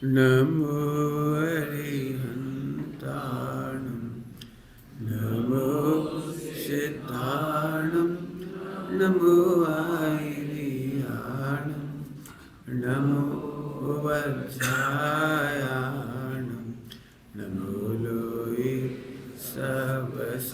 नमो अरिहन्ताणं नमो सिद्धाणं नमो आयर्याणं नमो वज्रायाणं नमो लोये सबसागुणं।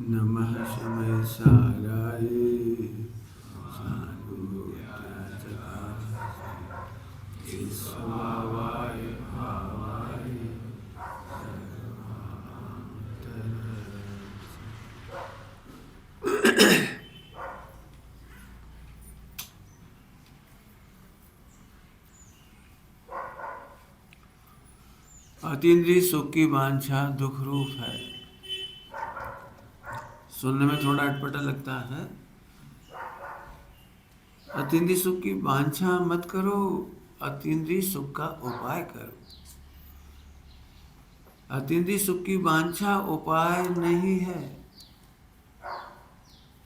नमः शिवाय साराय साधुवाय स्वावाय भावाय अतीन्द्रिय सुख की वांछा दुख रूप है। सुनने में थोड़ा अटपटा लगता है। अतीन्द्रिय सुख की वांछा मत करो, अतीन्द्रिय सुख का उपाय करो। अतीन्द्रिय सुख की वांछा उपाय नहीं है।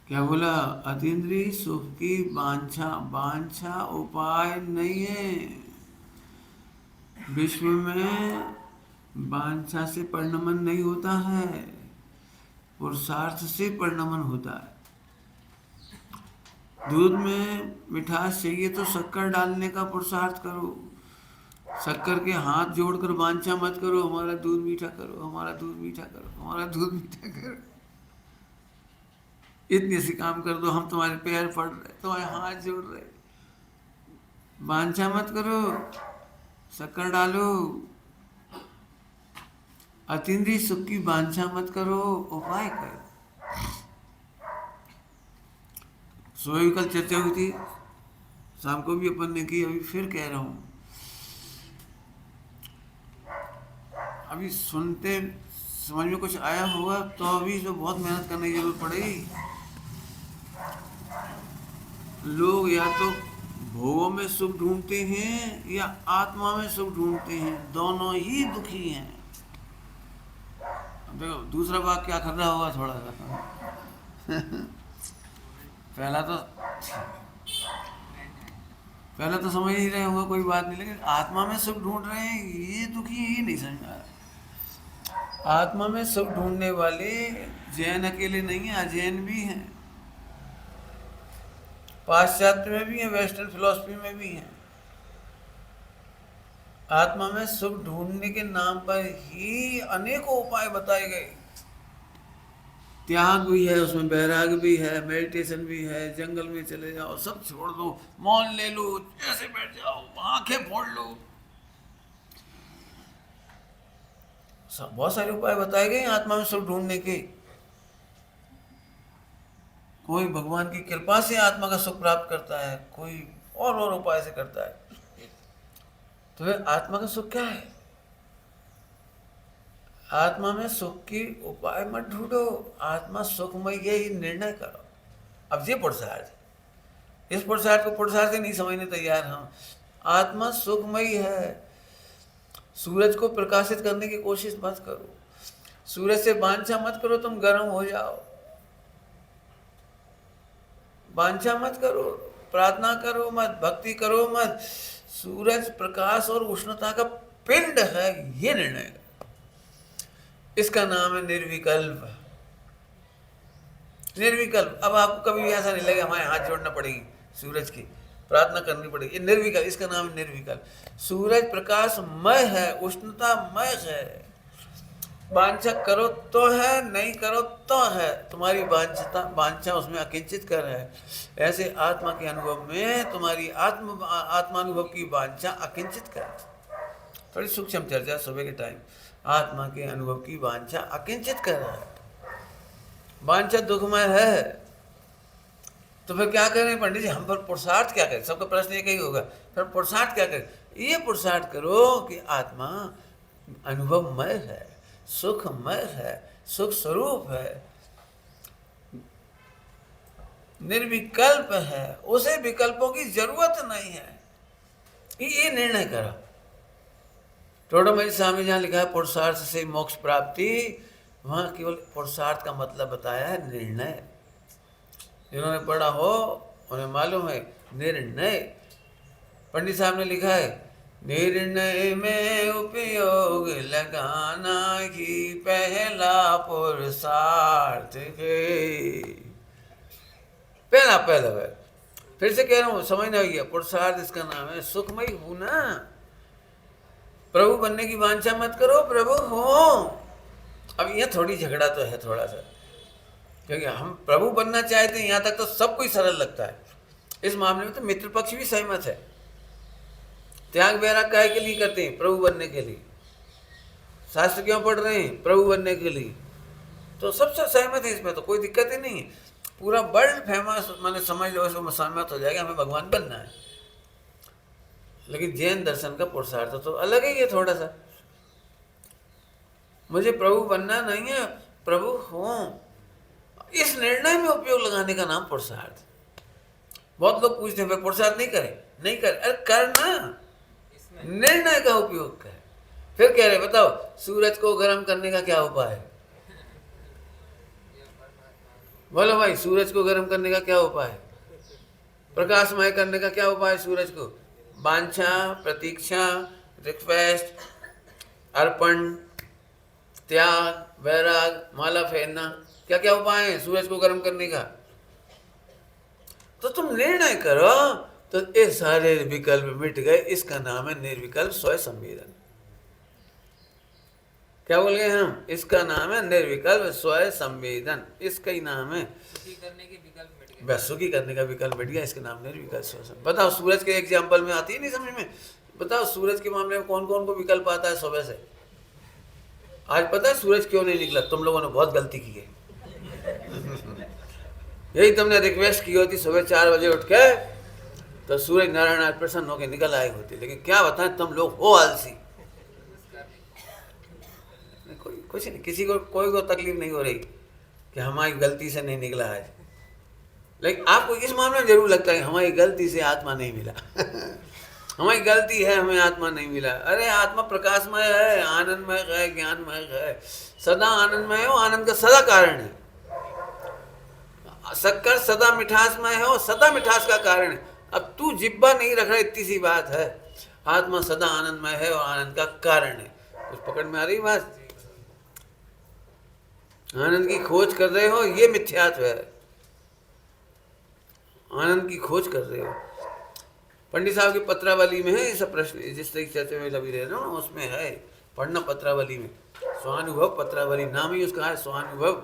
क्या बोला? अतीन्द्रिय सुख की वांछा उपाय नहीं है। विश्व में वांछा से परिणमन नहीं होता है, पुरुषार्थ से परिणमन होता है। दूध में मिठास चाहिए तो शक्कर डालने का पुरुषार्थ करो। शक्कर के हाथ जोड़कर वांछा मत करो, हमारा दूध मीठा करो, हमारा दूध मीठा करो, हमारा दूध मीठा करो। इतने से काम कर दो, हम तुम्हारे पैर पड़ रहे, तुम्हारे हाथ जोड़ रहे। वांछा मत करो, शक्कर डालो। अतीन्द्रिय सुख की वांछा मत करो, उपाय करो। सुबह कल चर्चा हुई थी, शाम को भी अपन ने की, अभी फिर कह रहा हूँ। अभी सुनते समझ में कुछ आया होगा तो अभी जो बहुत मेहनत करने की जरूरत पड़ेगी। लोग या तो भोगों में सुख ढूंढते हैं या आत्मा में सुख ढूंढते हैं, दोनों ही दुखी हैं। अब देखो दूसरा भाग क्या कर रहा होगा थोड़ा सा। पहला तो समझ ही रहे होंगे, कोई बात नहीं, लेकिन आत्मा में सुख ढूंढ रहे हैं, ये दुखी ही नहीं समझ आ रहा। आत्मा में सुख ढूंढने वाले जैन अकेले नहीं हैं, अजैन भी हैं, पाश्चात्य में भी हैं, वेस्टर्न फिलॉसफी में भी हैं। आत्मा में सुख ढूंढने के नाम पर ही अनेकों उपाय बताए गए। त्याग भी है उसमें, बैराग भी है, मेडिटेशन भी है, जंगल में चले जाओ, सब छोड़ दो, मौन ले लो, ऐसे बैठ जाओ, आंखें फोड़ लो, सब बहुत सारे उपाय बताए गए आत्मा में सुख ढूंढने के। कोई भगवान की कृपा से आत्मा का सुख प्राप्त करता है, कोई और उपाय से करता है। तो फिर आत्मा का सुख क्या है? आत्मा में सुख की उपाय मत ढूंढो, आत्मा सुखमय ही निर्णय करो। अब ये पुरुषार्थ, इस पुरुषार्थ को पुरुषार्थ ही नहीं समझने तैयार हम। आत्मा सुखमयी है। सूरज को प्रकाशित करने की कोशिश मत करो, सूरज से वांछा मत करो तुम गर्म हो जाओ, वांछा मत करो, प्रार्थना करो मत, भक्ति करो मत। सूरज प्रकाश और उष्णता का पिंड है, ये निर्णय। इसका नाम है निर्विकल्प। निर्विकल्प। अब आपको कभी भी ऐसा नहीं लगेगा हमारे हाथ जोड़ना पड़ेगी, सूरज की प्रार्थना करनी पड़ेगी। ये निर्विकल्प, इसका नाम है निर्विकल्प। सूरज प्रकाशमय है, उष्णतामय है। वांछा करो तो है, नहीं करो तो है, तुम्हारी वांछा उसमें अकिंचित कर है। ऐसे आत्मा के अनुभव में तुम्हारी आत्मानुभव की वांछा अकिंचित कर। थोड़ी सूक्ष्म चर्चा सुबह के टाइम। आत्मा के अनुभव की वांछा अकिंचित कर रहा है। वांछा दुखमय है, तो फिर क्या करें पंडित जी? हम पर पुरुषार्थ क्या करें? सबका प्रश्न एक ही होगा, फिर पुरुषार्थ क्या करें? ये पुरुषार्थ करो कि आत्मा अनुभवमय है, सुखमय है, सुख स्वरूप है, निर्विकल्प है, उसे विकल्पों की जरूरत नहीं है। ये निर्णय करो। टोडोमई स्वामी जहाँ लिखा है पुरुषार्थ से मोक्ष प्राप्ति, वहाँ केवल पुरुषार्थ का मतलब बताया है निर्णय। जिन्होंने पढ़ा हो उन्हें मालूम है निर्णय। पंडित साहब ने लिखा है निर्णय में उपयोग लगाना ही पहला पुरुषार्थ है। पहला है। फिर से कह रहा हूँ, समझना होगा पुरुषार्थ इसका नाम है। सुखमय हूँ ना, प्रभु बनने की वांछा मत करो, प्रभु हो। अब यह थोड़ी झगड़ा तो है थोड़ा सा, क्योंकि हम प्रभु बनना चाहते हैं, यहाँ तक तो सब कुछ सरल लगता है। इस मामले में तो मित्र पक्ष भी सहमत है। त्याग वैराग काहे के लिए करते हैं? प्रभु बनने के लिए। शास्त्र क्यों पढ़ रहे हैं? प्रभु बनने के लिए। तो सबसे सहमत है, इसमें तो कोई दिक्कत ही नहीं है। पूरा वर्ल्ड फेमस मैंने समझ लो, इसमें सहमत हो जाएगा हमें भगवान बनना है। लेकिन जैन दर्शन का पुरुषार्थ तो अलग ही है थोड़ा सा। मुझे प्रभु बनना नहीं है, प्रभु हूँ, इस निर्णय में उपयोग लगाने का नाम पुरुषार्थ। बहुत लोग पूछते हैं पुरुषार्थ नहीं करें, नहीं कर, अरे करना, निर्णय का उपयोग कर। फिर कह रहे बताओ सूरज को गर्म करने का क्या उपाय है? बोलो भाई, सूरज को गर्म करने का क्या उपाय है? प्रकाशमय करने का क्या उपाय है सूरज को? वांछा, प्रतीक्षा, रिक्वेस्ट, अर्पण, त्याग, वैराग, माला फेरना, क्या क्या उपाय है सूरज को गर्म करने का? तो तुम निर्णय करो, तो ये सारे विकल्प मिट गए। इसका नाम है निर्विकल्प स्वयं संवेदन। क्या बोल गए हम? इसका नाम है निर्विकल्प स्वयं संवेदन। इसका ही नाम है सुखी करने के विकल्प मिट गए। बस सुखी करने का विकल्प मिट गया, इसका नाम निर्विकल्प स्वयं संवेदन। बताओ सूरज के एग्जाम्पल में आती है नहीं समझ में? बताओ सूरज के मामले में कौन कौन को विकल्प आता है सुबह से? आज पता है सूरज क्यों नहीं निकला? तुम लोगों ने बहुत गलती की है। यही तुमने रिक्वेस्ट की होती सुबह 4 बजे उठ के, तो सूरज नारायण आज प्रसन्न होकर निकल आए होते। लेकिन क्या बताएं, तुम लोग हो आलसी। कोई कुछ नहीं, किसी को कोई को तकलीफ नहीं हो रही कि हमारी गलती से नहीं निकला आज। लेकिन आपको इस मामले में जरूर लगता है हमारी गलती से आत्मा नहीं मिला। हमारी गलती है, हमें आत्मा नहीं मिला। अरे आत्मा प्रकाशमय है, आनंदमय है, ज्ञानमय है, सदा आनंदमय हो, आनंद का सदा कारण है। शक्कर सदा मिठासमय हो, सदा मिठास का कारण है। अब तू जिब्बा नहीं रख रहा, इतनी सी बात है। आत्मा सदा आनंदमय है और आनंद का कारण है। कुछ पकड़ में आ रही बात? आनंद की खोज कर रहे हो, ये मिथ्यात्व है। आनंद की खोज कर रहे हो। पंडित साहब की पत्रावली में है ये सब प्रश्न, जिस तरह की चर्चा में लगी रह रहा हूँ उसमें है, पढ़ना पत्रावली में। स्वानुभव पत्रावली नाम ही उसका है, स्वानुभव।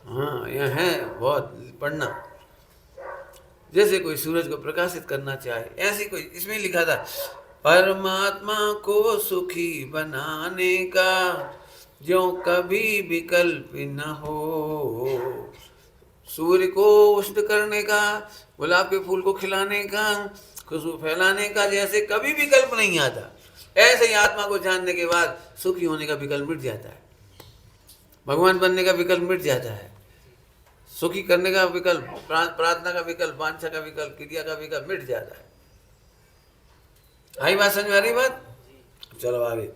हाँ यह है, बहुत पढ़ना। जैसे कोई सूरज को प्रकाशित करना चाहे, ऐसे कोई इसमें लिखा था परमात्मा को सुखी बनाने का जो कभी विकल्प न हो, सूर्य को उष्ण करने का, गुलाब के फूल को खिलाने का, खुशबू फैलाने का जैसे कभी विकल्प नहीं आता, ऐसे ही आत्मा को जानने के बाद सुखी होने का विकल्प मिट जाता है, भगवान बनने का विकल्प मिट जाता है। सुखी करने का विकल्प, प्रार्थना का विकल्प, वांछा का विकल्प, क्रिया का विकल्प मिट जाता है। आई बात समझ में आ रही बात? चलो आगे।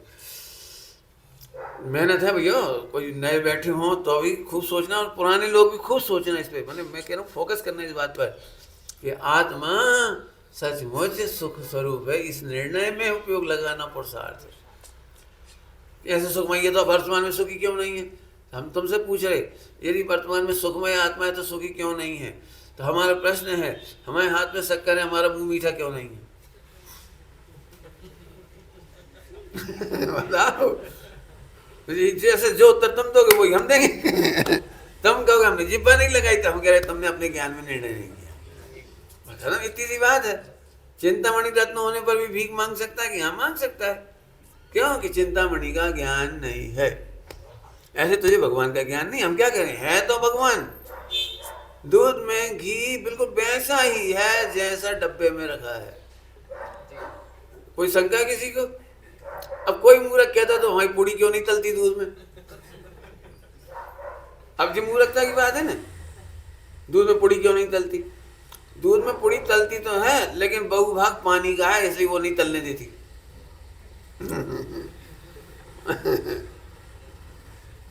मेहनत है भैया, कोई नए बैठे हों तो भी खूब सोचना, और पुराने लोग भी खूब सोचना इस पे। मैं कह रहा हूँ फोकस करना इस बात पर कि आत्मा सचमुच सुख स्वरूप है। इस निर्णय में उपयोग लगाना पुरुषार्थ। ऐसे सुखमय, ये तो वर्तमान में सुखी क्यों नहीं है? हम तुमसे पूछ रहे, यदि वर्तमान में सुखमय आत्मा है तो सुखी क्यों नहीं है? तो हमारा प्रश्न है, हमारे हाथ में शक्कर है, हमारा मुंह मीठा क्यों नहीं है? बताओ। जैसे जो उत्तर तुम दोगे वही हम देंगे। तुम कहोगे हमने जिब्बा नहीं लगाई, तो हम कह रहे तुमने अपने ज्ञान में निर्णय नहीं किया। मतलब इतनी सी बात है। चिंतामणि रत्न होने पर भी भीख मांग सकता है कि हाँ मांग सकता है। क्यों? कि चिंतामणि का ज्ञान नहीं है। ऐसे तुझे भगवान का ज्ञान नहीं, हम क्या करें? है तो भगवान। दूध में घी बिल्कुल वैसा ही है जैसा डब्बे में रखा है। कोई शंका किसी को? अब कोई मूर्ख कहता तो हमारी पूड़ी क्यों नहीं तलती दूध में? अब जो मूर्खता की बात है ना, दूध में पूड़ी क्यों नहीं तलती? दूध में पूड़ी तलती तो है, लेकिन बहुभाग पानी का है, इसलिए वो नहीं तलने देती।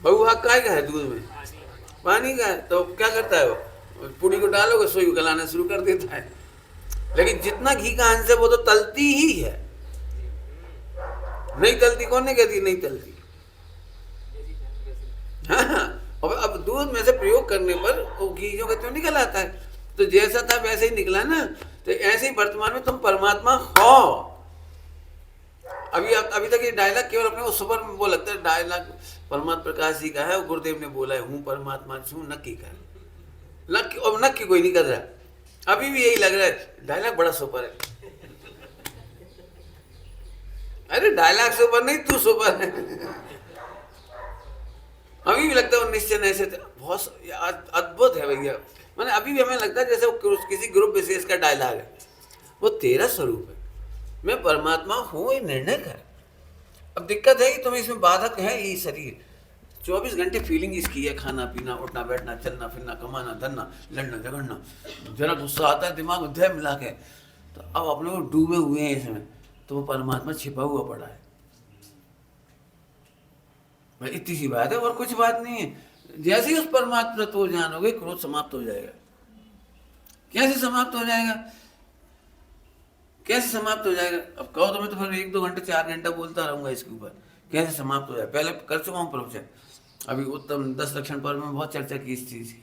बहुभाग काय का है दूध में? पानी का है। तो क्या करता है वो? पूड़ी को डालोगे सोई गलाना शुरू कर देता है। लेकिन जितना घी का अंश है वो तो तलती ही है। नहीं तलती कौन ने कहती नहीं तलती? हाँ, अब दूध में से प्रयोग करने पर वो घी जो कहते निकल आता है। तो जैसा था वैसे ही निकला ना। तो ऐसे ही वर्तमान में तुम परमात्मा हो। अभी तक ये डायलॉग केवल अपने को सुपर वो लगता है, डायलॉग परमात्मा प्रकाश जी का है, गुरुदेव ने बोला है, हूँ परमात्मा छू नक्की कर। नक्की, अब नक्की कोई नहीं कर रहा। अभी भी यही लग रहा है डायलॉग बड़ा सुपर है। अरे डायलॉग सुपर नहीं, तू सुपर है। अभी भी लगता है निश्चय ऐसे बहुत अद्भुत है भैया। मैंने अभी भी हमें लगता है जैसे किसी ग्रुप विशेष का डायलॉग है। वो तेरा स्वरूप है, मैं परमात्मा हूँ, ये निर्णय कर। अब दिक्कत है कि तुम्हें इसमें बाधक है ये शरीर। 24 घंटे फीलिंग इसकी है, खाना पीना, उठना बैठना, चलना फिरना, कमाना धरना, लड़ना झगड़ना। जरा गुस्सा आता है दिमाग में धैर्य मिला के, तो अब अपने को डूबे हुए हैं इसमें। तो वो परमात्मा छिपा हुआ पड़ा है। भाई इतनी सी बात है और कुछ बात नहीं है। जैसे ही उस परमात्मा तो जानोगे, क्रोध समाप्त हो जाएगा। कैसे समाप्त हो जाएगा? कैसे समाप्त हो जाएगा? अब कहो तो मैं तो फिर 1-2 घंटे 4 घंटा बोलता रहूंगा इसके ऊपर, कैसे समाप्त हो जाए। पहले कर चुका हूँ प्रवचन, अभी उत्तम 10 लक्षण पर में बहुत चर्चा की इस चीज की,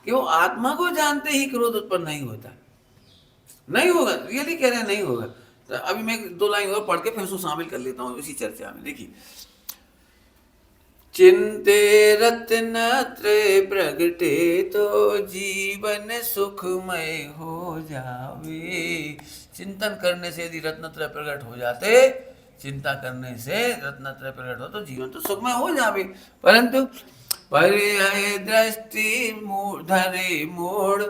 कि वो आत्मा को जानते ही क्रोध उत्पन्न नहीं होता। नहीं होगा, रियली कह रहे हैं नहीं होगा। तो अभी मैं 2 लाइन और पढ़ के फिर उसको शामिल कर लेता हूँ इसी चर्चा में। देखिए, चिंते रत्न त्रय प्रगटे तो जीवन सुखमय हो जावे। चिंतन करने से यदि रत्नत्रय प्रकट हो जाते, चिंता करने से रत्नत्रय प्रकट हो तो जीवन तो सुखमय हो जावे। परंतु पर्याय दृष्टि धरे मोड़,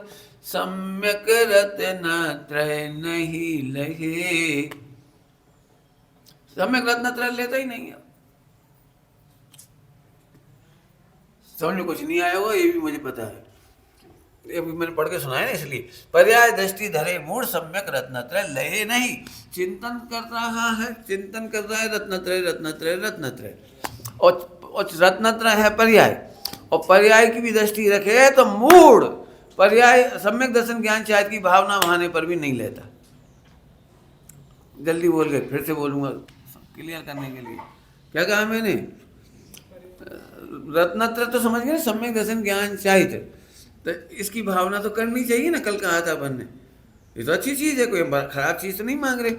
सम्यक रत्नत्रय नहीं लहे। सम्यक रत्नत्रय लेता ही नहीं है। समझ में कुछ नहीं आया होगा, ये भी मुझे पता है, ये भी मैंने पढ़ के सुनाया ना। इसलिए पर्याय दृष्टि धरे मूढ़, सम्यक रत्नत्रय लहे नहीं। चिंतन कर रहा है, चिंतन कर रहा है रत्नत्रय रत्नत्रय रत्नत्रय, और रत्नत्रय है पर्याय, और पर्याय की भी दृष्टि रखे तो मूढ़ पर्याय सम्यक दर्शन ज्ञान शायद की भावना बहाने पर भी नहीं लेता। जल्दी बोल गए, फिर से बोलूंगा क्लियर करने के लिए। क्या कहा मैंने? रत्नत्रय तो समझ गए, सम्यक दर्शन ज्ञान चाहिए, तो इसकी भावना तो करनी चाहिए ना। कल कहा था अपन ने, ये तो अच्छी चीज़ है, कोई खराब चीज़ तो नहीं मांग रहे।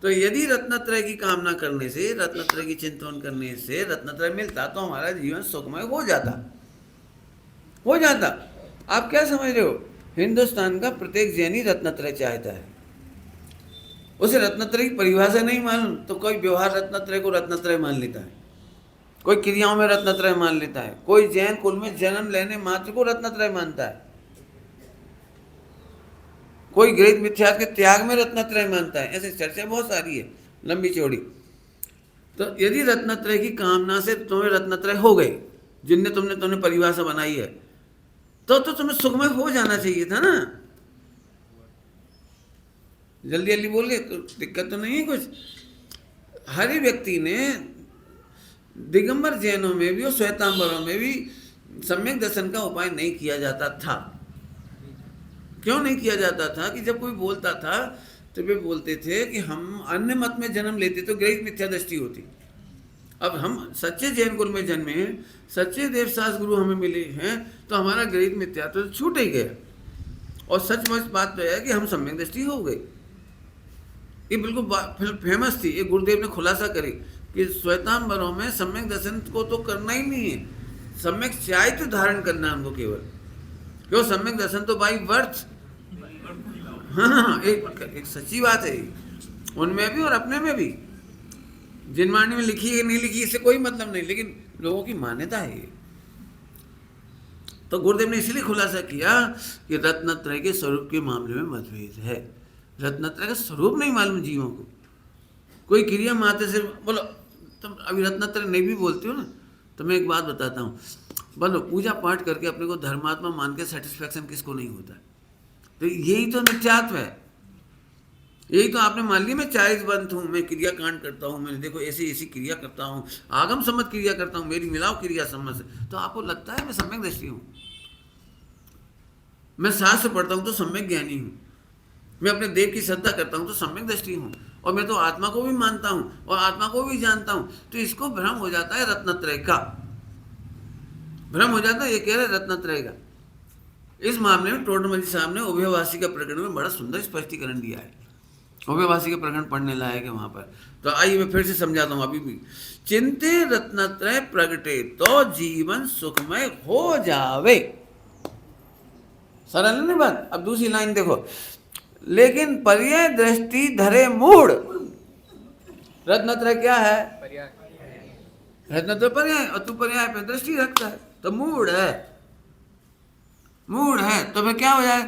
तो यदि रत्नत्रय की कामना करने से, रत्नत्रय की चिंतन करने से रत्नत्रय मिलता तो हमारा जीवन सुखमय हो जाता, हो जाता। आप क्या समझ रहे हो? हिंदुस्तान का प्रत्येक जैनी रत्नत्रय चाहता है। उसे रत्नत्रय की परिभाषा नहीं मालूम तो कोई व्यवहार रत्नत्रय को रत्नत्रय मान लेता है, कोई क्रियाओं में रत्नत्रय मान लेता है, कोई जैन कुल में जन्म लेने मात्र को रत्नत्रय मानता है, कोई गृहीत मिथ्यात्व के त्याग में रत्नत्रय मानता है। ऐसे चर्चा बहुत सारी है, लंबी चौड़ी। तो यदि रत्नत्रय की कामना से तुम्हें रत्नत्रय हो गए, जिनने तुमने परिभाषा बनाई है, तो तुम्हें सुखमय हो जाना चाहिए था ना। जल्दी जल्दी बोल गए तो दिक्कत तो नहीं है कुछ। हर ही व्यक्ति ने, दिगंबर जैनों में भी और श्वेतांबरों में भी सम्यक दर्शन का उपाय नहीं किया जाता था। क्यों नहीं किया जाता था? कि जब कोई बोलता था तो वे बोलते थे कि हम अन्य मत में जन्म लेते तो ग्रहित मिथ्या दृष्टि होती। अब हम सच्चे जैन कुल में जन्मे हैं, सच्चे देवशास्त्र गुरु हमें मिले हैं, तो हमारा ग्रहित मिथ्या तो छूट ही गया। और सचमुच बात तो है कि हम सम्यक दृष्टि हो गई। ये बिल्कुल फेमस थी, ये गुरुदेव ने खुलासा करी कि श्वेतांबरों में सम्यक दर्शन को तो करना ही नहीं है, सम्यक चारित्र धारण करना है उनको केवल। क्यों? सम्यक दर्शन तो बाई बर्थ। हाँ, एक सच्ची बात है, उनमें भी और अपने में भी। जिनवाणी में लिखी है नहीं लिखी इससे कोई मतलब नहीं, लेकिन लोगों की मान्यता है ये। तो गुरुदेव ने इसलिए खुलासा किया कि रत्नत्रय के स्वरूप के मामले में मतभेद है। रत्नत्रय का स्वरूप नहीं मालूम जीवों को। कोई क्रिया मात्र से बोलो, तुम अभी रत्नत्रय नहीं भी बोलते हो ना, तो मैं एक बात बताता हूँ। बोलो, पूजा पाठ करके अपने को धर्मात्मा मान के सेटिस्फैक्शन किसको नहीं होता? तो यही तो नित्यात्व है। यही तो आपने मान लिया मैं चारित्रबंध हूँ, मैं क्रिया कांड करता हूँ, मैं देखो ऐसी ऐसी क्रिया करता हूँ, आगम सम्मत क्रिया करता हूँ, मेरी मिलाओ क्रिया सम्मत से, तो आपको लगता है मैं सम्यक दृष्टि हूँ। मैं शास्त्र पढ़ता हूँ तो सम्यक ज्ञानी हूँ, मैं अपने देव की श्रद्धा करता हूँ तो सम्यक दृष्टि हूँ, और मैं तो आत्मा को भी मानता हूँ और आत्मा को भी जानता हूँ। तो इसको भ्रम हो जाता है रत्नत्रय का, भ्रम हो जाता है। ये कह रहे रत्नत्रय का। इस मामले में टोडरमल जी साहब ने उभयवासी का प्रकरण में बड़ा सुंदर स्पष्टीकरण दिया है। उभयवासी का प्रकरण पढ़ने लायक है वहां पर। तो आइए मैं फिर से समझाता हूँ। अभी भी चिंते रत्नत्रय प्रगटे तो जीवन सुखमय हो जावे। सरल नहीं बात। अब दूसरी लाइन देखो, लेकिन पर्याय दृष्टि धरे मूढ़। रत्नत्रय क्या है? रत्नत्रय पर्याय, और तू पर्याय पे दृष्टि रखता है तो मूढ़ है। मूढ़ है तो फिर क्या हो जाए?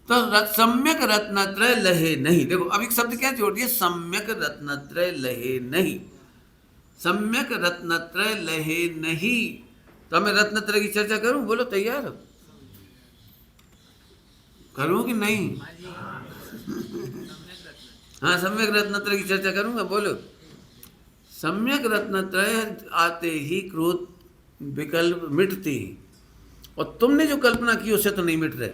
तो सम्यक रत्नत्रय लहे नहीं। देखो अब एक शब्द क्या जोड़ दिया? सम्यक रत्नत्रय लहे नहीं। सम्यक रत्नत्रय लहे नहीं। तो मैं रत्नत्रय की चर्चा करूं? बोलो तैयार हो? करूं कि नहीं? हाँ, सम्यक रत्नत्रय की चर्चा करूंगा। बोलो। सम्यक रत्नत्रय आते ही क्रोध विकल्प मिटती, और तुमने जो कल्पना की उससे तो नहीं मिट रहे।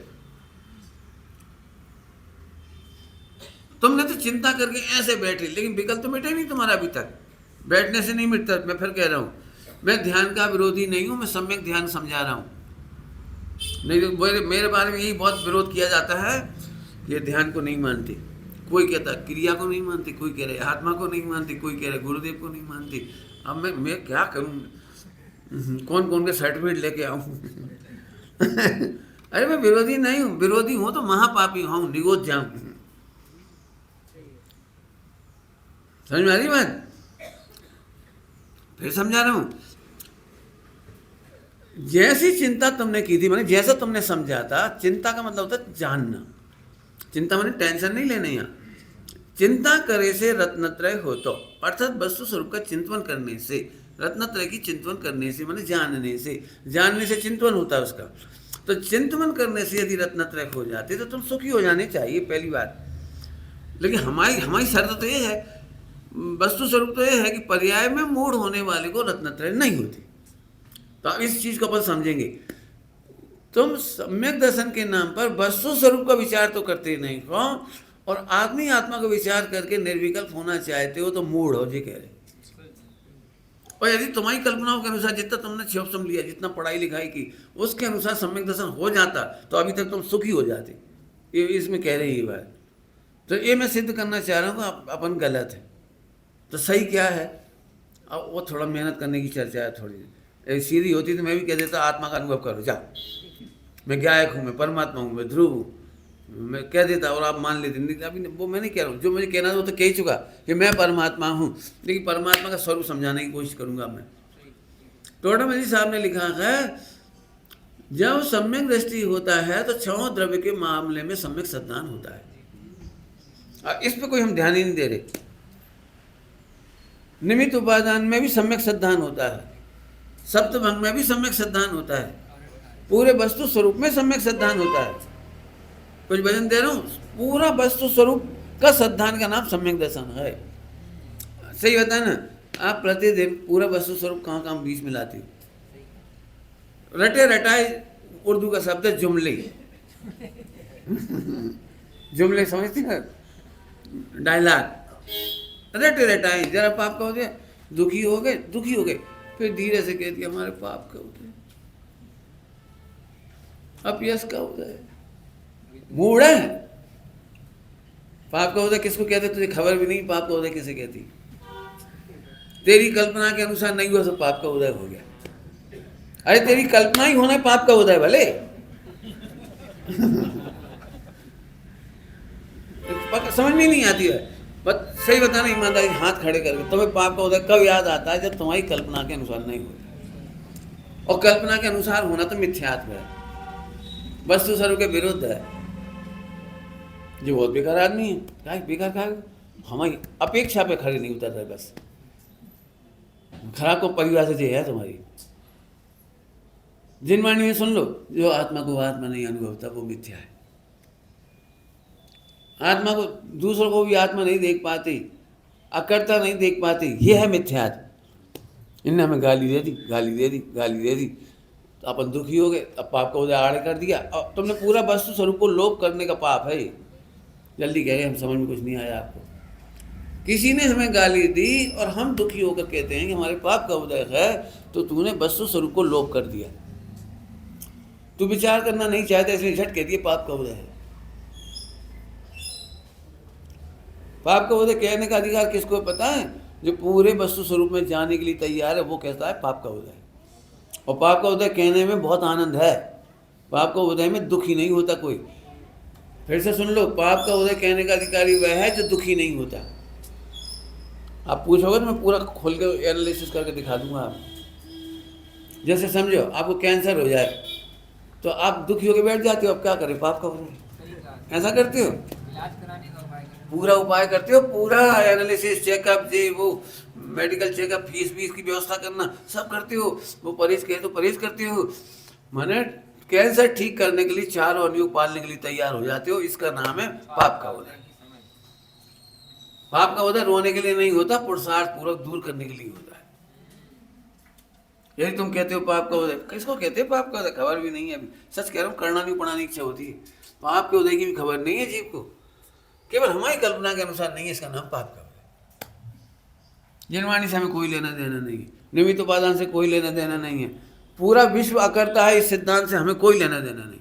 तुमने तो चिंता करके ऐसे बैठे, लेकिन विकल्प तो मिटे नहीं तुम्हारा अभी तक। बैठने से नहीं मिटता। मैं फिर कह रहा हूं, मैं ध्यान का विरोधी नहीं हूं, मैं सम्यक ध्यान समझा रहा हूं। नहीं तो मेरे बारे में यही बहुत विरोध किया जाता है, ये ध्यान को नहीं मानते। कोई कहता क्रिया को नहीं मानती, कोई कह रहे आत्मा को नहीं मानती, कोई कह रहे गुरुदेव को नहीं मानती। अब मैं क्या करूं? कौन कौन के सर्टिफिकेट लेके आऊं? अरे मैं विरोधी नहीं हूं, विरोधी हूं तो महापापी हूं, निगोद जाऊं। समझ में आ रही बात? फिर समझा रहा हूं। जैसी चिंता तुमने की थी, माने जैसा तुमने समझा था, चिंता का मतलब होता है जानना। चिंता माने टेंशन नहीं लेने। यहाँ चिंता करे से रत्नत्रय हो, तो अर्थात वस्तु स्वरूप का चिंतन करने से, रत्नत्रय की चिंतन करने से माने जानने से चिंतन होता है उसका। तो चिंतन करने से यदि रत्नत्रय हो जाते तो तुम सुखी हो जाने चाहिए, पहली बात। लेकिन हमारी शर्त तो ये है, वस्तु स्वरूप तो ये है कि पर्याय में मूढ़ होने वाले को रत्नत्रय नहीं होती। तो अब इस चीज को अपन समझेंगे। तुम सम्यक दर्शन के नाम पर वस्तु स्वरूप का विचार तो करते नहीं हो, और आदमी आत्मा का विचार करके निर्विकल्प होना चाहते हो, तो मूढ़ हो जी कह रहे। और यदि तुम्हारी कल्पनाओं के अनुसार जितना तुमने क्षोभ लिया, जितना पढ़ाई लिखाई की, उसके अनुसार सम्यक दर्शन हो जाता तो अभी तक तुम सुखी हो जाते। ये इसमें कह रही ये बात। तो ये मैं सिद्ध करना चाह रहा हूँ अपन गलत है। तो सही क्या है? अब वो थोड़ा मेहनत करने की चर्चा है। थोड़ी सीधी होती तो मैं भी कह देता आत्मा का अनुभव करो, जा मैं गायक हूँ, मैं परमात्मा हूँ, मैं ध्रुव हूँ, मैं कह देता और आप मान लेते। अभी वो मैं नहीं कह रहा हूँ, जो मुझे कहना था वो तो कह ही चुका कि मैं परमात्मा हूँ, लेकिन परमात्मा का स्वरूप समझाने की कोशिश करूँगा मैं। टोडरमल जी साहब ने लिखा है, जब सम्यक दृष्टि होता है तो छह द्रव्य के मामले में सम्यक सद्धान होता है। इस पर कोई हम ध्यान ही नहीं दे रहे। निमित्त उपादान में भी सम्यक सद्धान होता है, सप्तभंग में भी सम्यक सद्धान होता है, पूरे वस्तु स्वरूप में सम्यक श्रद्धान होता है। कुछ भजन दे रहा हूँ, पूरा वस्तु स्वरूप का श्रद्धान का नाम सम्यक दर्शन है। सही होता है ना? आप प्रतिदिन पूरा वस्तु स्वरूप कहाँ कहाँ बीच में लाते हो? रटे रटाए उर्दू का शब्द है जुमले। जुमले समझते हैं? डायलॉग रटे रटाए, जरा पाप का हो गया, दुखी हो गए, फिर धीरे से कहती हमारे पाप का उदय, अपयश का उदय। मूड है। पाप का उदय किसको कहते तुझे खबर भी नहीं, पाप का उदय किसे कहती? तेरी कल्पना के अनुसार नहीं हुआ तो पाप का उदय हो गया। अरे तेरी कल्पना ही होना है पाप का उदय भले। समझ में नहीं आती है। बस सही बताना ईमानदारी, हाथ खड़े करके तुम्हें पाप का उदय कब याद आता है? जब तुम्हारी कल्पना के अनुसार नहीं होता। और कल्पना के अनुसार होना तो मिथ्यात्व है, वस्तु स्वरूप के विरुद्ध है। जो बहुत बेकार आदमी है, क्या बेकार कहा, हमारी अपेक्षा पे खड़े नहीं उतर रहे। बस खराब को परिभाषा जो है तुम्हारी, जिन वाणी में सुन लो, जो आत्मा को आत्मा नहीं अनुभवता वो मिथ्या है। आत्मा को, दूसरों को भी आत्मा नहीं देख पाती, अकर्ता नहीं देख पाती, ये है मिथ्यात्व। इनने हमें गाली दे दी, तो अपन दुखी हो गए, अब पाप का उदय आड़े कर दिया। अब तुमने पूरा वस्तु स्वरूप को लोप करने का पाप है। जल्दी कहे, हम समझ में कुछ नहीं आया आपको। किसी ने हमें गाली दी और हम दुखी होकर कहते हैं कि हमारे पाप का उदय है, तो तूने वस्तु स्वरूप को लोप कर दिया। तू विचार करना नहीं चाहता, इसलिए झट कह दिया पाप का उदय है। पाप का उदय कहने का अधिकार किसको पता है? जो पूरे वस्तु स्वरूप में जाने के लिए तैयार है, वो कहता है पाप का उदय। और पाप का उदय कहने में बहुत आनंद है। पाप का उदय में दुखी नहीं होता कोई। फिर से सुन लो, पाप का उदय कहने का अधिकारी वह है जो दुखी नहीं होता। आप पूछोगे तो मैं पूरा खोल के एनालिसिस करके दिखा दूंगा आपको। जैसे समझो आपको कैंसर हो जाए, तो आप दुखी होकर बैठ जाते हो, अब क्या करें? पाप का उदय ऐसा करते हो, पूरा उपाय करते हो, पूरा एनालिसिस, चेकअप, जे वो मेडिकल चेकअप, फीस की व्यवस्था करना, सब करते हो। वो परहेज कहे तो परहेज करते हो। माने कैंसर ठीक करने के लिए चारों अनुयोग पालने के लिए तैयार हो जाते हो। इसका नाम है पाप का उदय। पाप का उदय रोने के लिए नहीं होता, पुरुषार्थ पूर्वक दूर करने के लिए होता है। यदि तुम कहते हो पाप का उदय, किसको कहते हो पाप का उदय? खबर भी नहीं है अभी। सच कह रहा हूँ, करना नहीं पढ़ाने की इच्छा होती है। पाप के उदय की भी खबर नहीं है जीव को, केवल हमारी कल्पना के अनुसार नहीं है। इसका नाम पाप का उदय। जिनवाणी से हमें कोई लेना देना नहीं है, निमित्त उपादान से कोई लेना देना नहीं है। पूरा विश्व अकर्ता है, इस सिद्धांत से हमें कोई लेना देना नहीं।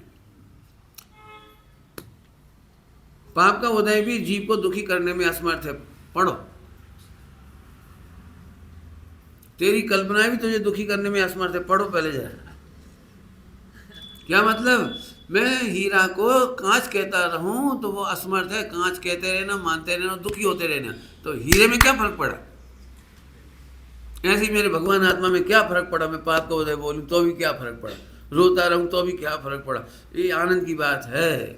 पाप का उदय भी जीव को दुखी करने में असमर्थ है। पढ़ो, तेरी कल्पनाएं भी तुझे दुखी करने में असमर्थ है। पढ़ो पहले जरा। क्या मतलब? मैं हीरा को कांच कहता रहूं तो वो असमर्थ है। कांच कहते रहना, मानते रहना, दुखी होते रहना, तो हीरे में क्या फर्क पड़ा? ऐसे ही मेरे भगवान आत्मा में क्या फर्क पड़ा? मैं पाप का उदय बोलूं तो भी क्या फर्क पड़ा? रोता रहूं तो भी क्या फर्क पड़ा? ये आनंद की बात है।